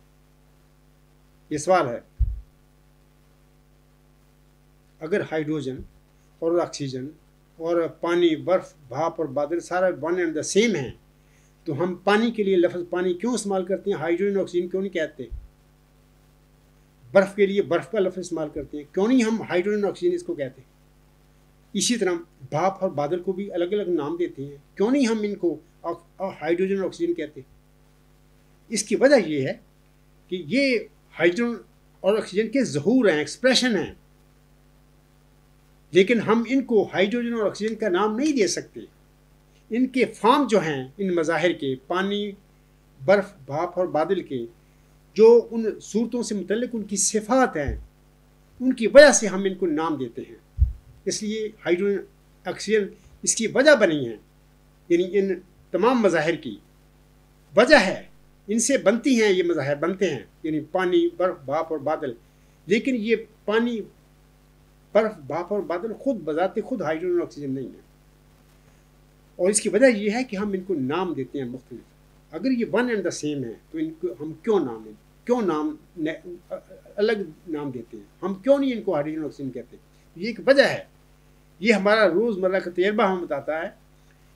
یہ سوال ہے۔ اگر ہائیڈروجن اور آکسیجن اور پانی، برف، بھاپ اور بادل سارا ون اینڈ دا سیم ہیں تو ہم پانی کے لیے لفظ پانی کیوں استعمال کرتے ہیں؟ ہائیڈروجن اور آکسیجن کیوں نہیں کہتے؟ برف کے لیے برف کا لفظ استعمال کرتے ہیں، کیوں نہیں ہم ہائیڈروجن اور آکسیجن اس کو کہتے ہیں؟ اسی طرح بھاپ اور بادل کو بھی الگ الگ نام دیتے ہیں، کیوں نہیں ہم ان کو ہائیڈروجن اور آکسیجن کہتے؟ اس کی وجہ یہ ہے کہ یہ ہائیڈروجن اور آکسیجن کے ظہور ہیں، ایکسپریشن ہیں، لیکن ہم ان کو ہائیڈروجن اور آکسیجن کا نام نہیں دے سکتے۔ ان کے فارم جو ہیں ان مظاہر کے، پانی، برف، بھاپ اور بادل کے، جو ان صورتوں سے متعلق ان کی صفات ہیں، ان کی وجہ سے ہم ان کو نام دیتے ہیں۔ اس لیے ہائیڈروجن، آکسیجن اس کی وجہ بنی ہیں، یعنی ان تمام مظاہر کی وجہ ہے، ان سے بنتی ہیں یہ مظاہر، بنتے ہیں، یعنی پانی، برف، بھاپ اور بادل۔ لیکن یہ پانی، برف، بھاپ اور بادل خود بذات خود ہائیڈروجن اور آکسیجن نہیں ہے، اور اس کی وجہ یہ ہے کہ ہم ان کو نام دیتے ہیں مختلف۔ اگر یہ ون اینڈ دا سیم ہے تو ان کو ہم کیوں الگ نام دیتے ہیں؟ ہم کیوں نہیں ان کو ہائیڈروجن اور آکسیجن کہتے؟ یہ ایک وجہ ہے۔ یہ ہمارا روزمرہ کا تجربہ ہمیں بتاتا ہے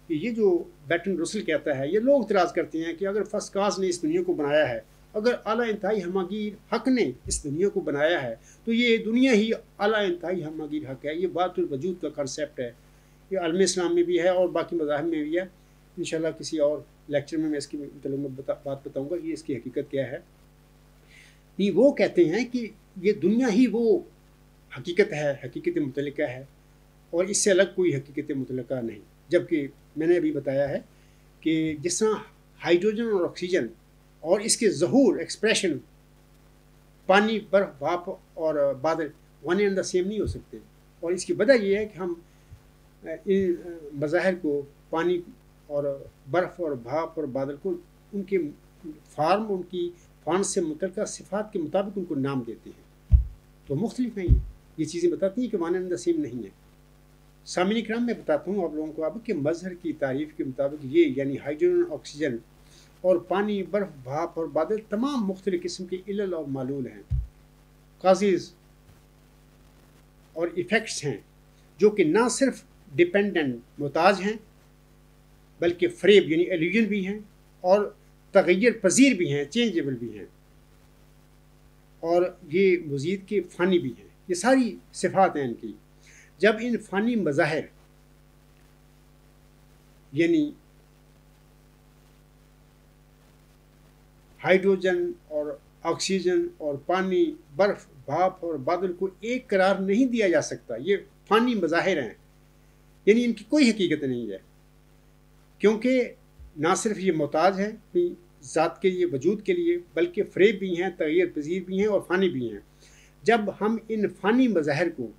کہ یہ جو برٹرینڈ رسل کہتا ہے، یہ لوگ اعتراض کرتے ہیں کہ اگر فرسٹ کلاس نے اس دنیا کو بنایا ہے، اگر اعلیٰ انتہائی ہماگیر حق نے اس دنیا کو بنایا ہے، تو یہ دنیا ہی اعلیٰ انتہائی ہماگیر حق ہے۔ یہ بات الوجود کا کنسیپٹ ہے، یہ عالم اسلام میں بھی ہے اور باقی مذاہب میں بھی ہے۔ انشاءاللہ کسی اور لیکچر میں اس کی متعلق بات بتاؤں گا کہ اس کی حقیقت کیا ہے۔ نہیں، وہ کہتے ہیں کہ یہ دنیا ہی وہ حقیقت ہے، حقیقت متعلقہ ہے، اور اس سے الگ کوئی حقیقت متعلقہ نہیں۔ جبکہ میں نے ابھی بتایا ہے کہ جس طرح ہائیڈروجن اور آکسیجن اور اس کے ظہور، ایکسپریشن، پانی، برف، بھاپ اور بادل ون اینڈ دا سیم نہیں ہو سکتے، اور اس کی وجہ یہ ہے کہ ہم ان مظاہر کو، پانی اور برف اور بھاپ اور بادل کو، ان کے فارم، ان کی فارم سے متعلقہ صفات کے مطابق ان کو نام دیتے ہیں، تو مختلف ہیں۔ یہ چیزیں بتاتی ہیں کہ ون اینڈ دا سیم نہیں ہے۔ سامعین کرام، میں بتاتا ہوں آپ لوگوں کو اب کہ مظہر کی تعریف کے مطابق یہ یعنی ہائیڈروجن، آکسیجن اور پانی، برف، بھاپ اور بادل تمام مختلف قسم کے علل اور معلول ہیں، کازز اور ایفیکٹس ہیں، جو کہ نہ صرف ڈیپینڈنٹ، محتاج ہیں، بلکہ فریب یعنی ایلیوژن بھی ہیں، اور تغیر پذیر بھی ہیں، چینجیبل بھی ہیں، اور یہ مزید کے فانی بھی ہیں۔ یہ ساری صفات ہیں ان کی۔ جب ان فانی مظاہر یعنی ہائیڈروجن اور آکسیجن اور پانی، برف، بھاپ اور بادل کو ایک قرار نہیں دیا جا سکتا، یہ فانی مظاہر ہیں، یعنی ان کی کوئی حقیقت نہیں ہے، کیونکہ نہ صرف یہ محتاج ہیں اپنی ذات کے لیے، وجود کے لیے، بلکہ فریب بھی ہیں، تغیر پذیر بھی ہیں اور فانی بھی ہیں۔ جب ہم ان فانی مظاہر کو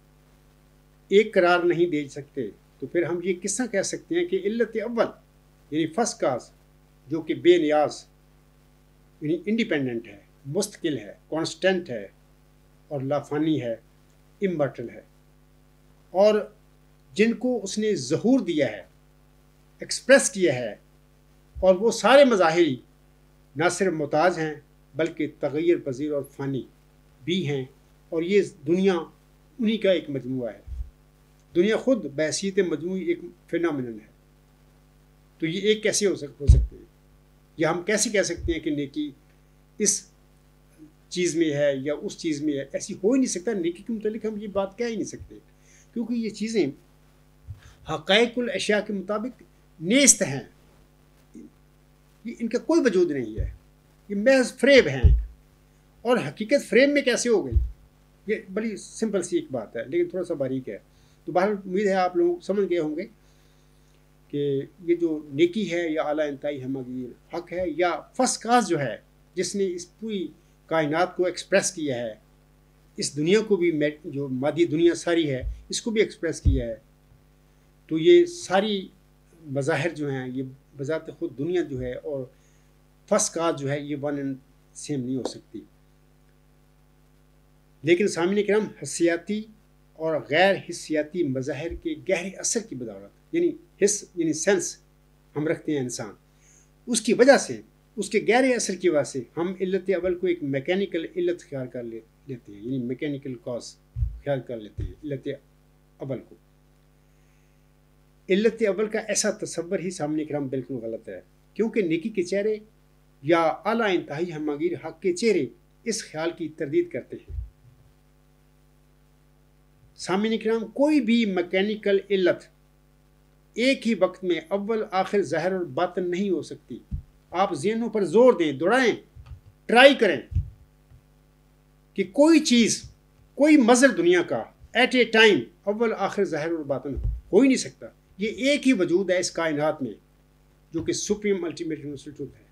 ایک قرار نہیں دے سکتے تو پھر ہم یہ کس طرح کہہ سکتے ہیں کہ علت اول یعنی فرسٹ کاز، جو کہ بے نیاز یعنی انڈیپینڈنٹ ہے، مستقل ہے، کانسٹنٹ ہے اور لافانی ہے، امارٹل ہے، اور جن کو اس نے ظہور دیا ہے، ایکسپریس کیا ہے، اور وہ سارے مظاہری نہ صرف محتاج ہیں بلکہ تغیر پذیر اور فانی بھی ہیں، اور یہ دنیا انہی کا ایک مجموعہ ہے۔ دنیا خود بحیثیت مجموعی ایک فینامنن ہے، تو یہ ایک کیسے ہو سکتے ہیں؟ یا ہم کیسے کہہ سکتے ہیں کہ نیکی اس چیز میں ہے یا اس چیز میں ہے؟ ایسی ہو ہی نہیں سکتا۔ نیکی کے متعلق ہم یہ بات کہہ ہی نہیں سکتے، کیونکہ یہ چیزیں حقائق الاشیاء کے مطابق نیست ہیں، یہ ان کا کوئی وجود نہیں ہے، یہ محض فریب ہیں، اور حقیقت فریب میں کیسے ہو گئی؟ یہ بڑی سمپل سی ایک بات ہے، لیکن تھوڑا سا باریک ہے۔ تو بہرحال امید ہے آپ لوگ سمجھ گئے ہوں گے کہ یہ جو نیکی ہے یا اعلیٰ انتہائی ہماگیر حق ہے، یا فرسٹ کلاس جو ہے جس نے اس پوری کائنات کو ایکسپریس کیا ہے، اس دنیا کو بھی، جو مادی دنیا ساری ہے اس کو بھی ایکسپریس کیا ہے، تو یہ ساری مظاہر جو ہیں یہ بذات خود دنیا جو ہے اور فرسٹ کلاس جو ہے یہ ون اینڈ سیم نہیں ہو سکتی۔ لیکن سامعین کرام، حسیاتی اور غیر حسیاتی مظاہر کے گہرے اثر کی بدولت یعنی حس یعنی سینس ہم رکھتے ہیں انسان، اس کی وجہ سے، اس کے گہرے اثر کی وجہ سے ہم علت اول کو ایک میکینیکل علت خیال کر لیتے ہیں، یعنی میکینیکل کاز خیال کر لیتے ہیں علت اول کو۔ علت اول کا ایسا تصور ہی سامنے کرام بالکل غلط ہے، کیونکہ نیکی کے چہرے یا اعلیٰ انتہائی ہماگیر حق کے چہرے اس خیال کی تردید کرتے ہیں۔ سامعین کرام، کوئی بھی میکینیکل علت ایک ہی وقت میں اول آخر ظاہر اور باطن نہیں ہو سکتی۔ آپ ذہنوں پر زور دیں، دوڑائیں، ٹرائی کریں کہ کوئی چیز، کوئی مظہر دنیا کا ایٹ اے ٹائم اول آخر ظاہر اور باطن ہو ہی نہیں سکتا۔ یہ ایک ہی وجود ہے اس کائنات میں جو کہ سپریم الٹیمیٹ یونیورسل ٹروتھ ہے،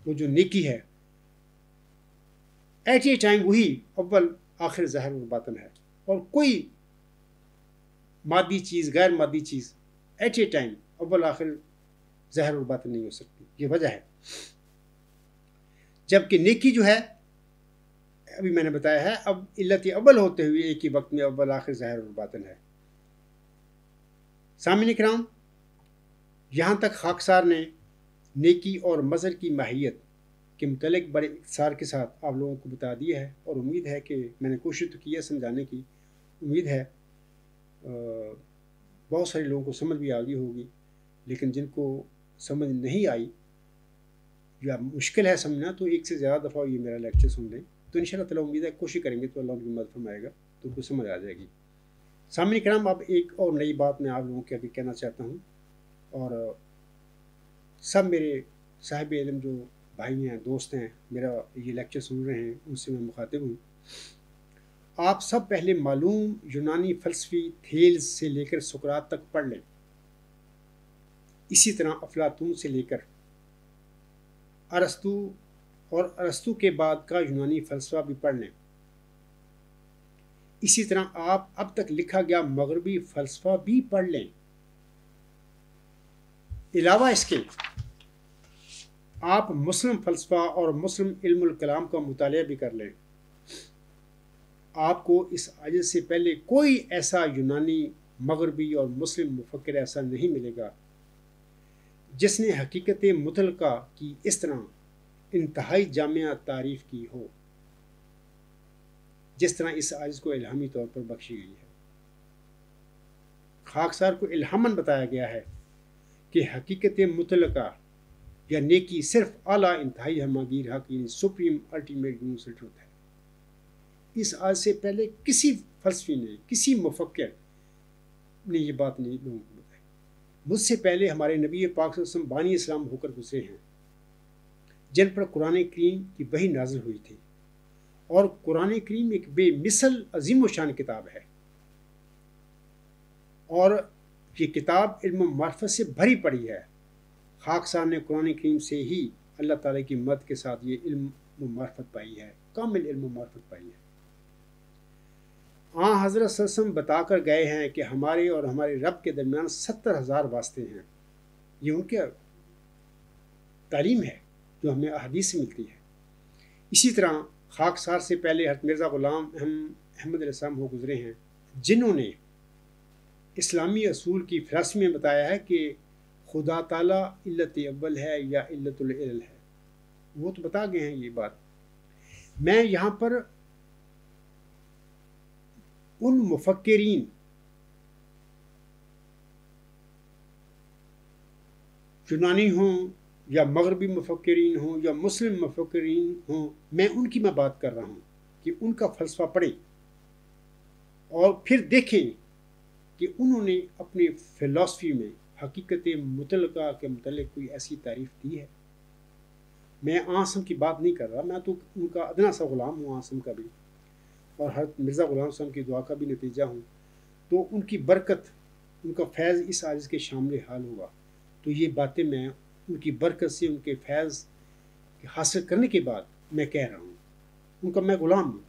وہ جو نیکی ہے، ایٹ اے ٹائم وہی اول آخر ظاہر اور باطن ہے، اور کوئی مادی چیز، غیر مادی چیز ایٹ اے ٹائم اول آخر ظاہر اور باطن نہیں ہو سکتی۔ یہ وجہ ہے۔ جبکہ نیکی جو ہے، ابھی میں نے بتایا ہے، اب علت اول ہوتے ہوئے ایک ہی وقت میں اول آخر ظاہر اور باطن ہے۔ سامعین کرام، یہاں تک خاکسار نے نیکی اور مظہر کی ماہیت کے متعلق بڑے اختصار کے ساتھ آپ لوگوں کو بتا دیا ہے، اور امید ہے کہ میں نے کوشش تو کی ہے سمجھانے کی، امید ہے بہت سارے لوگوں کو سمجھ بھی آ گئی ہوگی، لیکن جن کو سمجھ نہیں آئی یا مشکل ہے سمجھنا، تو ایک سے زیادہ دفعہ یہ میرا لیکچر سن لیں، تو انشاءاللہ تعالیٰ امید ہے کوشش کریں گے تو اللہ ان کی مدد فرمائے گا، تو ان کو سمجھ آ جائے گی۔ سامعین کرام، اب ایک اور نئی بات میں آپ لوگوں کے ابھی کہنا چاہتا ہوں، اور سب میرے صاحب علم جو بھائی ہیں، دوست ہیں، میرا یہ لیکچر سن رہے ہیں، ان سے میں مخاطب ہوں۔ آپ سب پہلے معلوم یونانی فلسفی تھیلز سے لے کر سقراط تک پڑھ لیں، اسی طرح افلاطون سے لے کر ارسطو، اور ارسطو کے بعد کا یونانی فلسفہ بھی پڑھ لیں، اسی طرح آپ اب تک لکھا گیا مغربی فلسفہ بھی پڑھ لیں۔ علاوہ اس کے آپ مسلم فلسفہ اور مسلم علم الکلام کا مطالعہ بھی کر لیں۔ آپ کو اس عجز سے پہلے کوئی ایسا یونانی، مغربی اور مسلم مفکر ایسا نہیں ملے گا جس نے حقیقت مطلقہ کی اس طرح انتہائی جامع تعریف کی ہو جس طرح اس عجز کو الہامی طور پر بخشی گئی ہے۔ خاکسار کو الہاماً بتایا گیا ہے کہ حقیقت مطلقہ یا نیکی صرف اعلیٰ انتہائی ہماگیر حق، یعنی سپریم الٹیمیٹ یونیورسل ٹروتھ ہے۔ اس آج سے پہلے کسی فلسفی نے، کسی مفکر نے یہ بات نہیں لوگوں کو بتائی۔ مجھ سے پہلے ہمارے نبی پاک صلی اللہ علیہ وسلم بانی اسلام ہو کر گزرے ہیں، جن پر قرآن کریم کی وحی نازل ہوئی تھی، اور قرآن کریم ایک بے مثل عظیم و شان کتاب ہے، اور یہ کتاب علم و معرفت سے بھری پڑی ہے۔ خاکسار نے قرآن کریم سے ہی اللہ تعالیٰ کی مدد کے ساتھ یہ علم و معرفت پائی ہے، کامل علم و معرفت پائی ہے۔ حضرت صلی اللہ علیہ وسلم بتا کر گئے ہیں کہ ہمارے اور ہمارے رب کے درمیان 70,000 واسطے ہیں۔ یہ ان کے تعلیم ہے جو ہمیں احادیث سے ملتی ہے۔ اسی طرح خاکسار سے پہلے حضرت مرزا غلام احمد علیہ السلام ہو گزرے ہیں، جنہوں نے اسلامی اصول کی فلسفے میں بتایا ہے کہ خدا تعالیٰ علت اول ہے یا علت العلل ہے۔ وہ تو بتا گئے ہیں یہ بات۔ میں یہاں پر ان مفکرین یونانی ہوں یا مغربی مفکرین ہوں یا مسلم مفکرین ہوں، میں ان کی بات کر رہا ہوں کہ ان کا فلسفہ پڑھیں اور پھر دیکھیں کہ انہوں نے اپنی فلسفی میں حقیقت مطلقہ کے متعلق کوئی ایسی تعریف دی ہے۔ میں آسم کی بات نہیں کر رہا، میں تو ان کا ادنا سا غلام ہوں، آسم کا بھی، اور حضرت مرزا غلام صاحب کی دعا کا بھی نتیجہ ہوں۔ تو ان کی برکت، ان کا فیض اس عاجز کے شامل حال ہوگا۔ تو یہ باتیں میں ان کی برکت سے، ان کے فیض حاصل کرنے کے بعد میں کہہ رہا ہوں، ان کا میں غلام ہوں۔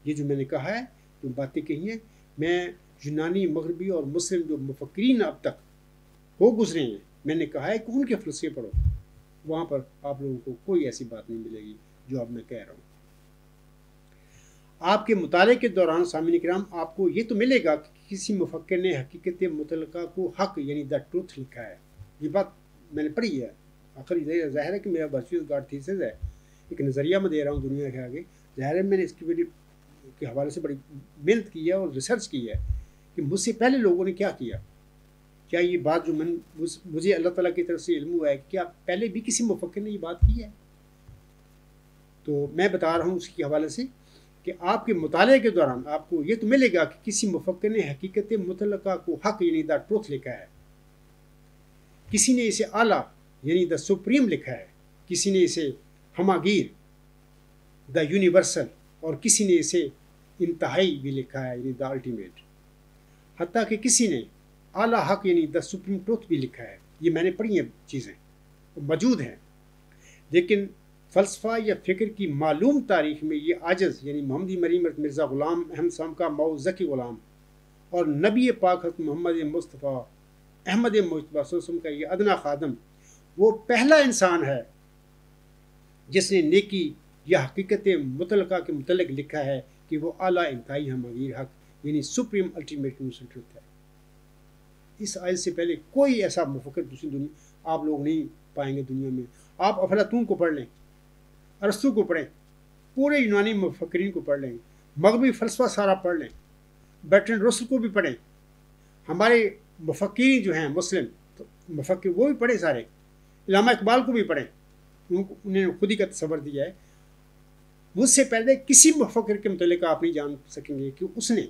یہ جو میں نے کہا ہے، جو باتیں کہی ہیں، میں یونانی، مغربی اور مسلم جو مفکرین اب تک ہو گزرے ہیں، میں نے کہا ہے کہ ان کے فلسفے پڑھو، وہاں پر آپ لوگوں کو کوئی ایسی بات نہیں ملے گی جو اب میں کہہ رہا ہوں۔ آپ کے مطالعے کے دوران سامعین کرام آپ کو یہ تو ملے گا کہ کسی مفکر نے حقیقت مطلقہ کو حق یعنی دا ٹروتھ لکھا ہے. یہ بات میں نے پڑھی ہے. آخر ظاہر ہے کہ میرا ورچوئل گاڈ تھیسس ہے, ایک نظریہ میں دے رہا ہوں دنیا کے آگے. ظاہر ہے میں نے اس کی کے حوالے سے بڑی محنت کی ہے اور ریسرچ کی ہے کہ مجھ سے پہلے لوگوں نے کیا کیا. کیا یہ بات جو مجھے اللہ تعالیٰ کی طرف سے علم ہوا ہے کہ کیا پہلے بھی کسی مفکر نے یہ بات کی ہے. تو میں بتا رہا ہوں اس کے حوالے سے کہ آپ کے مطالعے کے دوران آپ کو یہ تو ملے گا کہ کسی مفکر نے حقیقت مطلقہ کو حق یعنی دا ٹروتھ لکھا ہے. کسی نے اسے اعلیٰ یعنی دا سپریم لکھا ہے. کسی نے اسے ہماگیر دا یونیورسل اور کسی نے اسے انتہائی بھی لکھا ہے یعنی دا الٹیمیٹ. حتیٰ کہ کسی نے اعلیٰ حق یعنی دا سپریم ٹروتھ بھی لکھا ہے. یہ میں نے پڑھی ہیں چیزیں موجود ہیں. لیکن فلسفہ یا فکر کی معلوم تاریخ میں یہ عاجز یعنی محمدی مریمت مرزا غلام احمد صاحب کا مئو ذکی غلام اور نبی پاک حضرت محمد مصطفیٰ احمد مجتبیٰ صلی اللہ علیہ وسلم کا یہ ادنا خادم وہ پہلا انسان ہے جس نے نیکی یا حقیقت مطلقہ کے متعلق لکھا ہے کہ وہ اعلیٰ انتہائی ہماگیر حق یعنی سپریم الٹیمیٹ ٹروتھ ہے. اس آیت سے پہلے کوئی ایسا مفکر دوسری دنیا آپ لوگ نہیں پائیں گے دنیا میں. آپ افلاطون کو پڑھ لیں, ارسطو کو پڑھیں, پورے یونانی مفکرین کو پڑھ لیں, مغربی فلسفہ سارا پڑھ لیں, برٹرینڈ رسل کو بھی پڑھیں. ہمارے مفکرین جو ہیں مسلم تو مفکر وہ بھی پڑھیں سارے. علامہ اقبال کو بھی پڑھیں, انہوں نے خود ہی کا تصور دیا ہے. مجھ سے پہلے کسی مفکر کے متعلق آپ نہیں جان سکیں گے کہ اس نے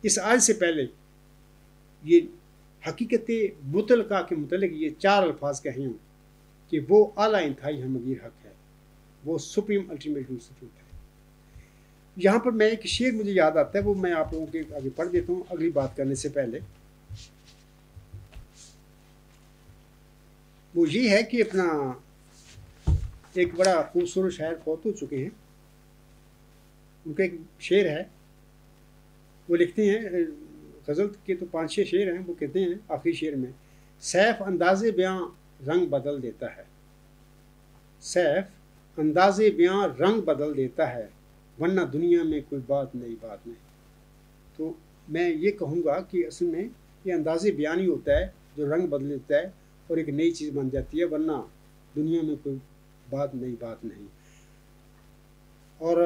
اس آج سے پہلے یہ حقیقت مطلقہ کے متعلق یہ 4 الفاظ کہے ہوں کہ وہ اعلیٰ انتہائی ہمگیر حق ہے, وہ سپریم الٹیمیٹ ٹروتھ ہے. یہاں پر میں ایک شعر مجھے یاد آتا ہے, وہ میں آپ لوگوں کے آگے پڑھ دیتا ہوں اگلی بات کرنے سے پہلے. وہ یہ ہے کہ اپنا ایک بڑا خوبصورت شاعر فوت ہو چکے ہیں, ان کا ایک شعر ہے, وہ لکھتے ہیں غزل کے تو 5-6 شعر ہیں. وہ کہتے ہیں آخری شعر میں, سیف انداز بیاں رنگ بدل دیتا ہے, سیف انداز بیاں رنگ بدل دیتا ہے, ورنہ دنیا میں کوئی بات نہیں. تو میں یہ کہوں گا کہ اصل میں یہ انداز بیان ہی ہوتا ہے جو رنگ بدل دیتا ہے اور ایک نئی چیز بن جاتی ہے, ورنہ دنیا میں کوئی بات نہیں. اور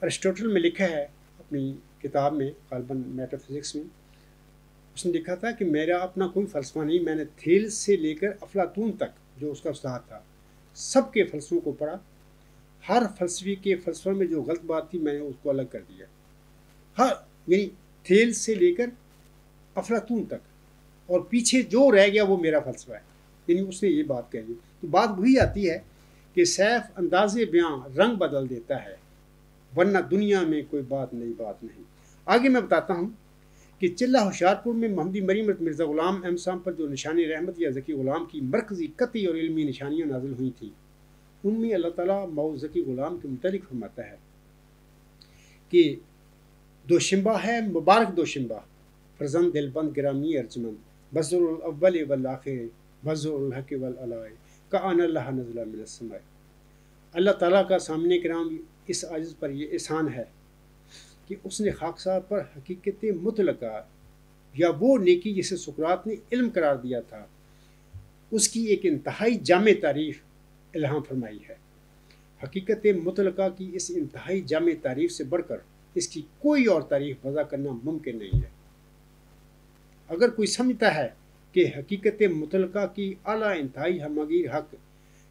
ارسطوٹل میں لکھا ہے اپنی کتاب میں غالباً میٹر فزکس میں, اس نے لکھا تھا کہ میرا اپنا کوئی فلسفہ نہیں, میں نے تھیلس سے لے کر افلاطون تک جو اس کا استاد تھا سب کے فلسفوں کو پڑھا. ہر فلسفے کے فلسفہ میں جو غلط بات تھی میں نے اس کو الگ کر دیا. ہر یعنی تھیلس سے لے کر افلاطون تک, اور پیچھے جو رہ گیا وہ میرا فلسفہ ہے. یعنی اس نے یہ بات کہی. تو بات وہی آتی ہے کہ سیف انداز بیاں رنگ بدل دیتا ہے, ورنہ دنیا میں کوئی بات نہیں. آگے میں بتاتا ہوں کہ چلہ ہوشیارپور میں محمدی مریمت مرزا غلام احمد صاحب پر جو نشانی رحمت یا ذکی غلام کی مرکزی قطعی اور علمی نشانیاں نازل ہوئی تھیں, ان میں اللہ تعالیٰ مئو ذکی غلام کے متعلق فرماتا ہے کہ دوشنبہ ہے مبارک دوشنبہ, فرزند دلبند گرامی ارجمند, بذر الاول والآخر بذر الحق والعلائے کأن اللہ نزل من السماء. اللہ تعالیٰ کا سامنے کرام اس عاجز پر یہ احسان ہے کہ اس نے خاکسار پر حقیقت مطلقہ یا وہ نیکی جسے سقراط نے علم قرار دیا تھا اس کی ایک انتہائی جامع تعریف الہام فرمائی ہے. حقیقت مطلقہ کی اس انتہائی جامع تعریف سے بڑھ کر اس کی کوئی اور تعریف وضع کرنا ممکن نہیں ہے. اگر کوئی سمجھتا ہے کہ حقیقت مطلقہ کی اعلیٰ انتہائی ہمگیر حق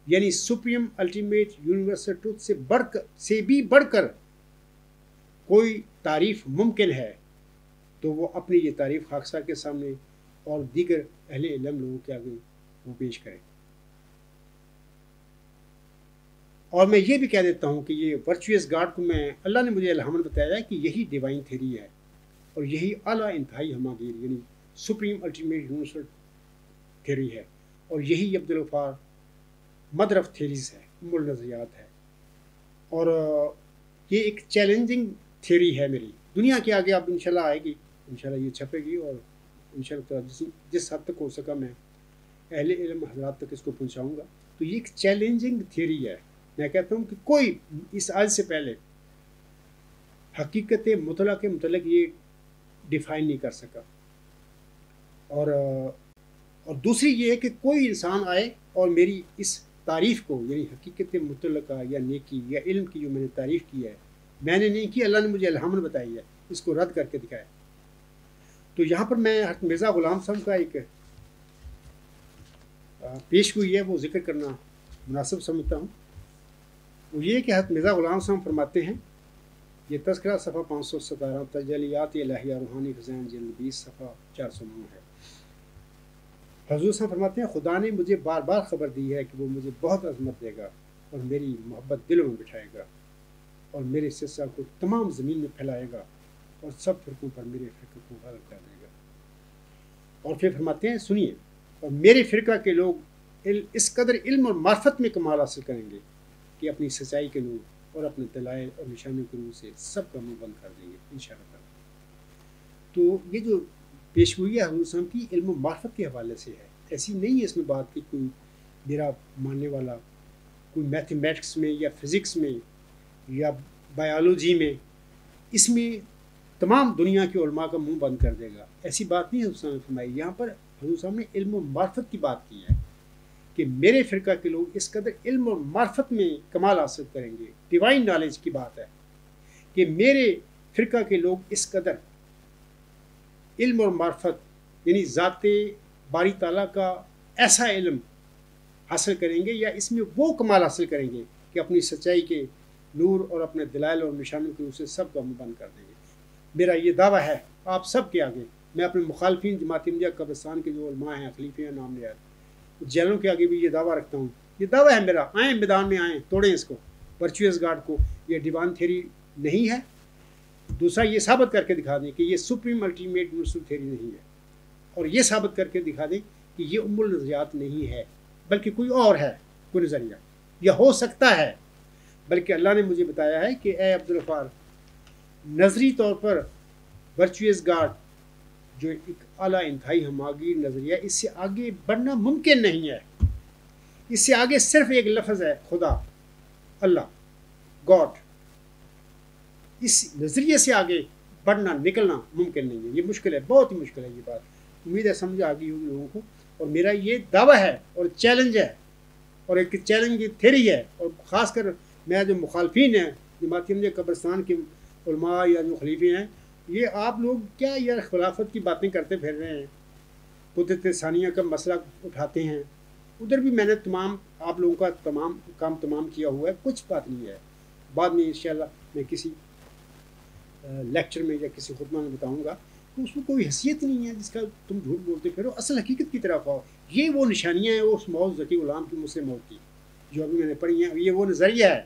یعنی سپریم الٹیمیٹ یونیورسل ٹروتھ سے بھی بڑھ کر کوئی تعریف ممکن ہے تو وہ اپنی یہ تعریف خاکسار کے سامنے اور دیگر اہل علم لوگوں کے آگے وہ پیش کرے. اور میں یہ بھی کہہ دیتا ہوں کہ یہ ورچوئس گاڈ کو میں اللہ نے مجھے الہامن بتایا ہے کہ یہی ڈیوائن تھیری ہے اور یہی اعلیٰ انتہائی ہماگیر یعنی سپریم الٹیمیٹ یونیورسل تھیری ہے, اور یہی عبدالغفار مدر آف تھیریز ہے, ام النظریات ہے. اور یہ ایک چیلنجنگ تھیری ہے میری. دنیا کے آگے اب انشاءاللہ آئے گی, انشاءاللہ یہ چھپے گی, اور انشاءاللہ جس حد تک ہو سکا میں اہل علم حضرات تک اس کو پہنچاؤں گا. تو یہ ایک چیلنجنگ تھیری ہے. میں کہتا ہوں کہ کوئی اس آج سے پہلے حقیقت مطلع کے متعلق یہ ڈیفائن نہیں کر سکا. اور دوسری یہ ہے کہ کوئی انسان آئے اور میری اس تعریف کو یعنی حقیقت مطلقہ یا نیکی یا علم کی جو میں نے تعریف کی ہے میں نے نہیں کی, اللہ نے مجھے الہاماً بتائی ہے, اس کو رد کر کے دکھایا. تو یہاں پر میں حضرت مرزا غلام صاحب کا ایک پیش گوئی ہے وہ ذکر کرنا مناسب سمجھتا ہوں. وہ یہ کہ حضرت مرزا غلام صاحب فرماتے ہیں, یہ تذکرہ صفحہ 517 تجلیات الہیہ روحانی خزائن جلد 20 صفحہ 409 ہے. حضور صاحب فرماتے ہیں خدا نے مجھے بار بار خبر دی ہے کہ وہ مجھے بہت عظمت دے گا اور میری محبت دلوں میں بٹھائے گا اور میرے سلسلہ کو تمام زمین میں پھیلائے گا اور سب فرقوں پر میرے فرقے کو غالب کر دے گا. اور پھر فرماتے ہیں سنیے, اور میرے فرقہ کے لوگ اس قدر علم اور معرفت میں کمال حاصل کریں گے کہ اپنی سچائی کے نور اور اپنے دلائل اور نشانوں کے نور سے سب کا منہ بند کر دیں گے انشاءاللہ. تو یہ جو پیشگوئی ہے حضور صاحب کی علم و معرفت کے حوالے سے ہے, ایسی نہیں ہے اس میں بات کہ کوئی میرا ماننے والا کوئی میتھمیٹکس میں یا فزکس میں یا بایولوجی میں اس میں تمام دنیا کے علماء کا منہ بند کر دے گا, ایسی بات نہیں حضور صاحب نے فرمائی. یہاں پر حضور صاحب نے علم و معرفت کی بات کی ہے کہ میرے فرقہ کے لوگ اس قدر علم اور معرفت میں کمال حاصل کریں گے, ڈیوائن نالج کی بات ہے کہ میرے فرقہ کے لوگ اس قدر علم اور معرفت یعنی ذات باری تعالیٰ کا ایسا علم حاصل کریں گے یا اس میں وہ کمال حاصل کریں گے کہ اپنی سچائی کے نور اور اپنے دلائل اور نشانوں کے اسے سب کا منہ بند کر دیں گے. میرا یہ دعویٰ ہے آپ سب کے آگے, میں اپنے مخالفین جماعت احمدیہ قبرستان کے جو علماء ہیں خلیفے ہیں نام نہاد جیلوں کے آگے بھی یہ دعویٰ رکھتا ہوں, یہ دعویٰ ہے میرا, آئیں میدان میں آئیں, توڑیں اس کو ورچوئس گاڈ کو. یہ ڈیوائن تھیوری نہیں ہے. دوسرا یہ ثابت کر کے دکھا دیں کہ یہ سپریم الٹیمیٹ یونیورسل تھیوری نہیں ہے, اور یہ ثابت کر کے دکھا دیں کہ یہ ام النظریات نہیں ہے بلکہ کوئی اور ہے, کوئی نظریہ یا ہو سکتا ہے. بلکہ اللہ نے مجھے بتایا ہے کہ اے عبدالغفار نظری طور پر ورچوئس گاڈ جو ایک اعلیٰ انتہائی ہماگیر نظریہ, اس سے آگے بڑھنا ممکن نہیں ہے. اس سے آگے صرف ایک لفظ ہے خدا, اللہ, گاڈ. اس نظریے سے آگے بڑھنا نکلنا ممکن نہیں ہے. یہ مشکل ہے, بہت ہی مشکل ہے یہ بات. امید ہے سمجھ آ گئی ہوگی لوگوں کو. اور میرا یہ دعویٰ ہے اور چیلنج ہے اور ایک چیلنج تھیری ہے, اور خاص کر میں جو مخالفین ہیں جماعت احمدیہ قبرستان کے علماء یا جو خلیفے ہیں, یہ آپ لوگ کیا یار خلافت کی باتیں کرتے پھر رہے ہیں, قدرت ثانیہ کا مسئلہ اٹھاتے ہیں. ادھر بھی میں نے آپ لوگوں کا تمام کیا ہوا ہے, کچھ بات نہیں ہے. بعد میں انشاءاللہ میں کسی لیکچر میں یا کسی خطبہ میں بتاؤں گا کہ اس میں کوئی حیثیت نہیں ہے جس کا تم جھوٹ بولتے پھرو, اصل حقیقت کی طرف آؤ. یہ وہ نشانیاں ہیں اس موت ذکی غلام کی مسلم موت کی جو ابھی میں نے پڑھی ہیں. یہ وہ نظریہ ہے.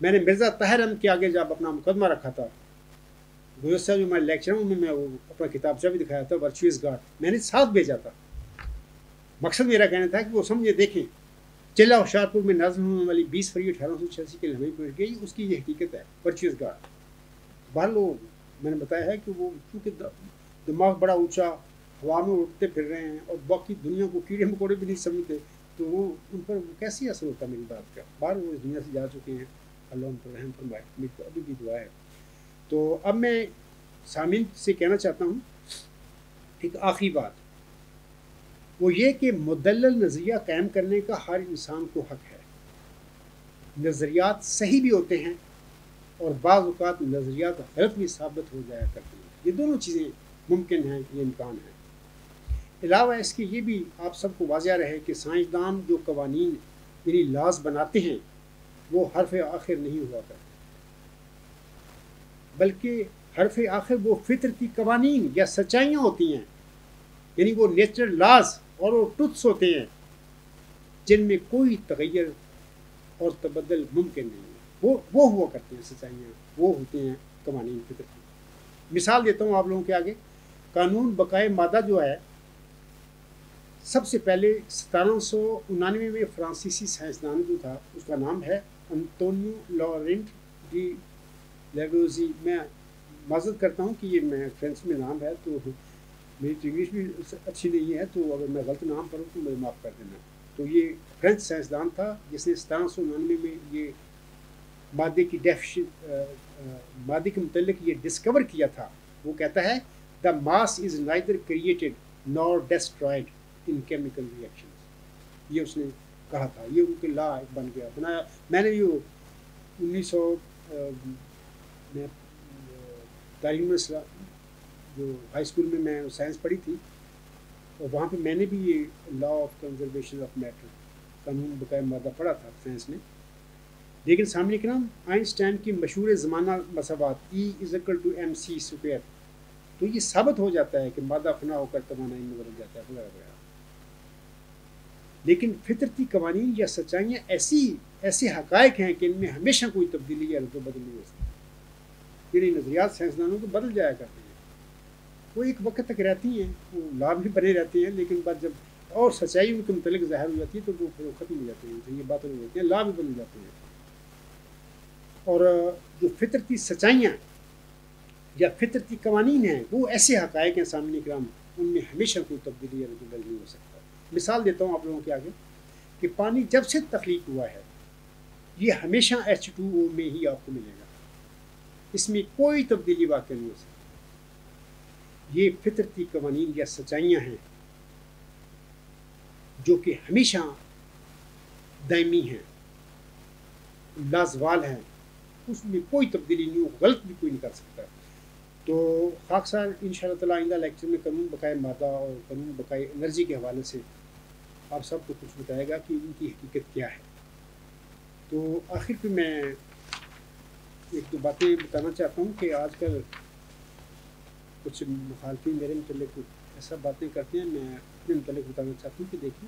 میں نے مرزا طاہر احمد کے آگے جب اپنا مقدمہ رکھا تھا گزشتہ جو میں لیکچر ہوں میں وہ اپنا کتابچہ بھی دکھایا تھا ورچوئس گاڈ, میں نے ساتھ بھیجا تھا. مقصد میرا کہنا تھا کہ وہ سمجھے دیکھیں چلا ہوشیارپور میں نازل ہونے والی 20 فروری 1886 کے لمحے پڑ گئی, اس کی یہ حقیقت ہے ورچوئس گاڈ. باہر لوگ میں نے بتایا ہے کہ وہ چونکہ دماغ بڑا اونچا ہوا میں اٹھتے پھر رہے ہیں اور باقی دنیا کو کیڑے مکوڑے بھی نہیں سمجھتے, تو وہ ان پر کیسی اثر ہوتا میری بات کا. باہر وہ اس دنیا سے جا چکے ہیں, اللہ ان پر رحم فرمائے, میری تو ابھی بھی دعا ہے. تو اب میں سامعین سے کہنا چاہتا ہوں ایک آخری بات, وہ یہ کہ مدلل نظریہ قائم کرنے کا ہر انسان کو حق ہے. نظریات صحیح بھی ہوتے ہیں اور بعض اوقات نظریات غلط بھی ثابت ہو جایا کرتے ہیں. یہ دونوں چیزیں ممکن ہیں, یہ امکان ہے. علاوہ اس کے یہ بھی آپ سب کو واضح رہے کہ سائنسدان جو قوانین یعنی لاز بناتے ہیں وہ حرف آخر نہیں ہوا کرتے, بلکہ حرف آخر وہ فطرتی قوانین یا سچائیاں ہوتی ہیں, یعنی وہ نیچرل لاز اور وہ ٹروتھس ہوتے ہیں جن میں کوئی تغیر اور تبدل ممکن نہیں ہے. وہ ہوا کرتے ہیں سچائیاں, وہ ہوتے ہیں قوانین فطرتی. مثال دیتا ہوں آپ لوگوں کے آگے. قانون بقائے مادہ جو ہے سب سے پہلے 1799 میں فرانسیسی سائنسدان جو تھا اس کا نام ہے انطونیو لورنٹ ڈی لیووزی. میں معذرت کرتا ہوں کہ یہ میں فرینچ میں نام ہے تو میری تو انگلش بھی اچھی نہیں ہے, تو اگر میں غلط نام پڑھوں تو مجھے معاف کر دینا. تو یہ فرینچ سائنسدان تھا جس نے 1799 میں یہ مادے کی مادے کے متعلق یہ ڈسکور کیا تھا. وہ کہتا ہے the mass is neither created nor destroyed in chemical reactions. یہ اس نے کہا تھا, یہ ان کے لا بن گیا بنایا. میں نے یہ 1900 میں تعلیم جو ہائی اسکول میں سائنس پڑھی تھی, اور وہاں پہ میں نے بھی یہ law of conservation of matter, قانون بقائے مادہ پڑھا تھا سائنس میں. لیکن سامنے کرام آئنسٹائن کی مشہور زمانہ مساوات E=mc², تو یہ ثابت ہو جاتا ہے کہ مادہ فنا ہو کر توانائی میں بدل جاتا ہے وغیرہ وغیرہ. لیکن فطرتی قوانین یا سچائیاں ایسے حقائق ہیں کہ ان میں ہمیشہ کوئی تبدیلی یا رد و بدل نہیں ہو سکتی. یعنی نظریات سائنسدانوں کو بدل جایا کرتے ہیں, وہ ایک وقت تک رہتی ہیں, وہ لا بھی بنے رہتے ہیں, لیکن بعد جب اور سچائی ان کے متعلق ظاہر ہو جاتی ہے تو وہ پھر ختم ہو جاتے ہیں, یہ باتیں ہو جاتی ہیں, لا بھی بدل جاتے ہیں. اور جو فطرتی سچائیاں یا فطرتی قوانین ہیں وہ ایسے حقائق ہیں سامنے کرام, ان میں ہمیشہ کوئی تبدیلی یا رد و بدل نہیں ہو سکتا. مثال دیتا ہوں آپ لوگوں کے آگے کہ پانی جب سے تخلیق ہوا ہے یہ ہمیشہ H2O میں ہی آپ کو ملے گا, اس میں کوئی تبدیلی واقع نہیں ہو سکتی. یہ فطرتی قوانین یا سچائیاں ہیں جو کہ ہمیشہ دائمی ہیں, لازوال ہیں, اس میں کوئی تبدیلی نہیں ہو, غلط بھی کوئی نہیں کر سکتا. تو خاکسار ان شاء اللہ تعالیٰ آئندہ لیکچر میں قانون بقائے مادہ اور قانون بقائے انرجی کے حوالے سے آپ سب کو کچھ بتائے گا کہ ان کی حقیقت کیا ہے. تو آخر پہ میں ایک دو باتیں بتانا چاہتا ہوں کہ آج کل کچھ مخالفین میرے متعلق ایسا باتیں کرتے ہیں, میں اپنے متعلق بتانا چاہتا ہوں کہ دیکھیں,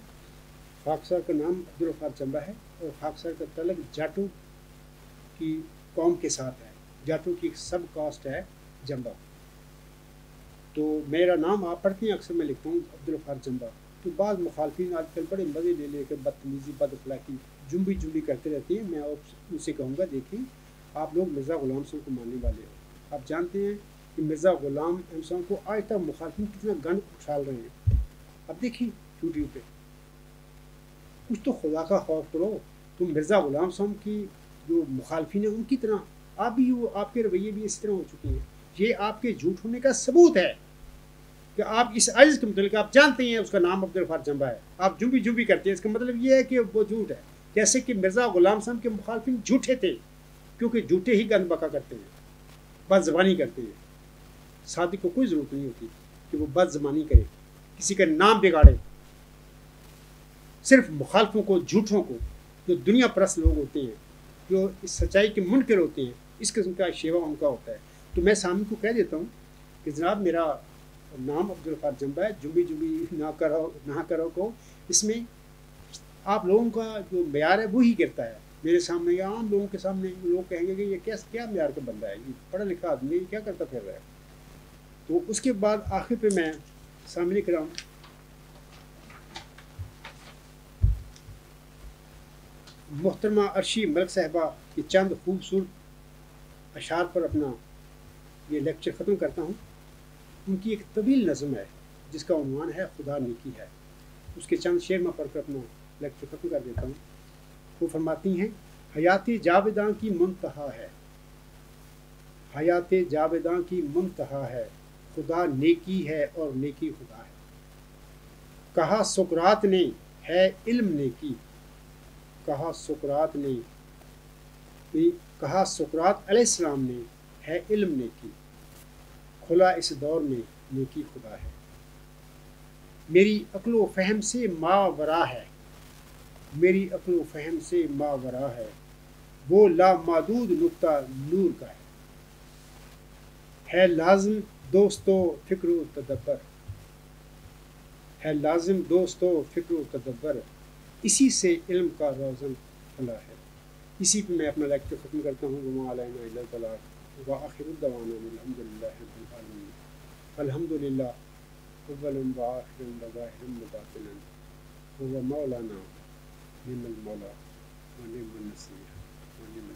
خاکسار کا نام عبدالغفار جمبا ہے اور خاکسار کا تعلق جاٹو کی قوم کے ساتھ ہے. جاٹو کی ایک سب کاسٹ ہے جمبا. تو میرا نام آپ پڑھتے ہیں اکثر میں لکھتا ہوں عبدالغفار جمبا. تو بعض مخالفین آج کل بڑے مزے لے لے کے بدتمیزی بد اخلاقی جنبی کرتے رہتے ہیں. میں ان سے کہوں گا دیکھیں آپ لوگ مرزا غلام صاحب کو ماننے والے ہو, آپ جانتے ہیں کہ مرزا غلام صاحب کو آج تک مخالفین کتنا گند اچھال رہے ہیں. اب دیکھیں یوٹیوب پہ کچھ تو خدا کا خوف کرو. تم مرزا غلام صاحب کی جو مخالفین ہیں ان کی طرح آپ بھی آپ کے رویے بھی اسی طرح ہو چکے ہیں. یہ آپ کے جھوٹ ہونے کا ثبوت ہے کہ آپ اس عجز کے متعلق آپ جانتے ہیں اس کا نام عبدالغفار جمبا ہے, آپ جنبی کرتے ہیں. اس کا مطلب یہ ہے کہ وہ جھوٹ ہے. جیسے کہ مرزا غلام صاحب کے مخالفین جھوٹے تھے کیونکہ جھوٹے ہی گند بکا کرتے ہیں, بد زبانی کرتے ہیں. صادق کو کوئی ضرورت نہیں ہوتی کہ وہ بد زبانی کرے, کسی کا نام بگاڑے. صرف مخالفوں کو, جھوٹوں کو, جو دنیا پرست لوگ ہوتے ہیں, جو اس سچائی کے منکر ہوتے ہیں, اس قسم کا شیوا ان کا ہوتا ہے. تو میں سامنے کو کہہ دیتا ہوں کہ جناب میرا نام عبدالغفار جمبا ہے, جنبی نہ کرو کو. اس میں آپ لوگوں کا جو معیار ہے وہی کرتا ہے میرے سامنے یا عام لوگوں کے سامنے. لوگ کہیں گے کہ یہ کیا معیار کا بندہ ہے, یہ پڑھا لکھا آدمی ہے, کیا کرتا پھر رہا ہے. تو اس کے بعد آخر پہ میں سامنے کرا ہوں محترمہ عرشی ملک صاحبہ کی چند خوبصورت اشعار پر اپنا یہ لیکچر ختم کرتا ہوں. ان کی ایک طویل نظم ہے جس کا عنوان ہے خدا نیکی ہے. اس کے چند شعر میں پڑھ کر اپنا لیکچر ختم کر دیتا ہوں. وہ فرماتی ہیں حیات جاویداں کی منتہا ہے, حیات جاویداں کی منتہا ہے, خدا نیکی ہے اور نیکی خدا ہے. کہا سقراط نے ہے علم نیکی, کہا سقراط علیہ السلام نے ہے علم نیکی, کھلا اس دور میں نیکی خدا ہے. میری عقل و فہم سے ماورا ہے, میری عقل و فہم سے ماورا ہے, وہ لامحدود نقطہ نور کا ہے لازم دوستو فکر و تدبر, ہے لازم دوستو فکر و تدبر, اسی سے علم کا روزن کھلا ہے. اسی پہ میں اپنا لیکچر ختم کرتا ہوں. وما علینا الا البلاغ وآخر دعوانا الحمد للہ رب العالمین. الحمد للہ اولا وآخرا وظاہرا وباطنا هو مولانا نعم المولا ونعم النصير ونعم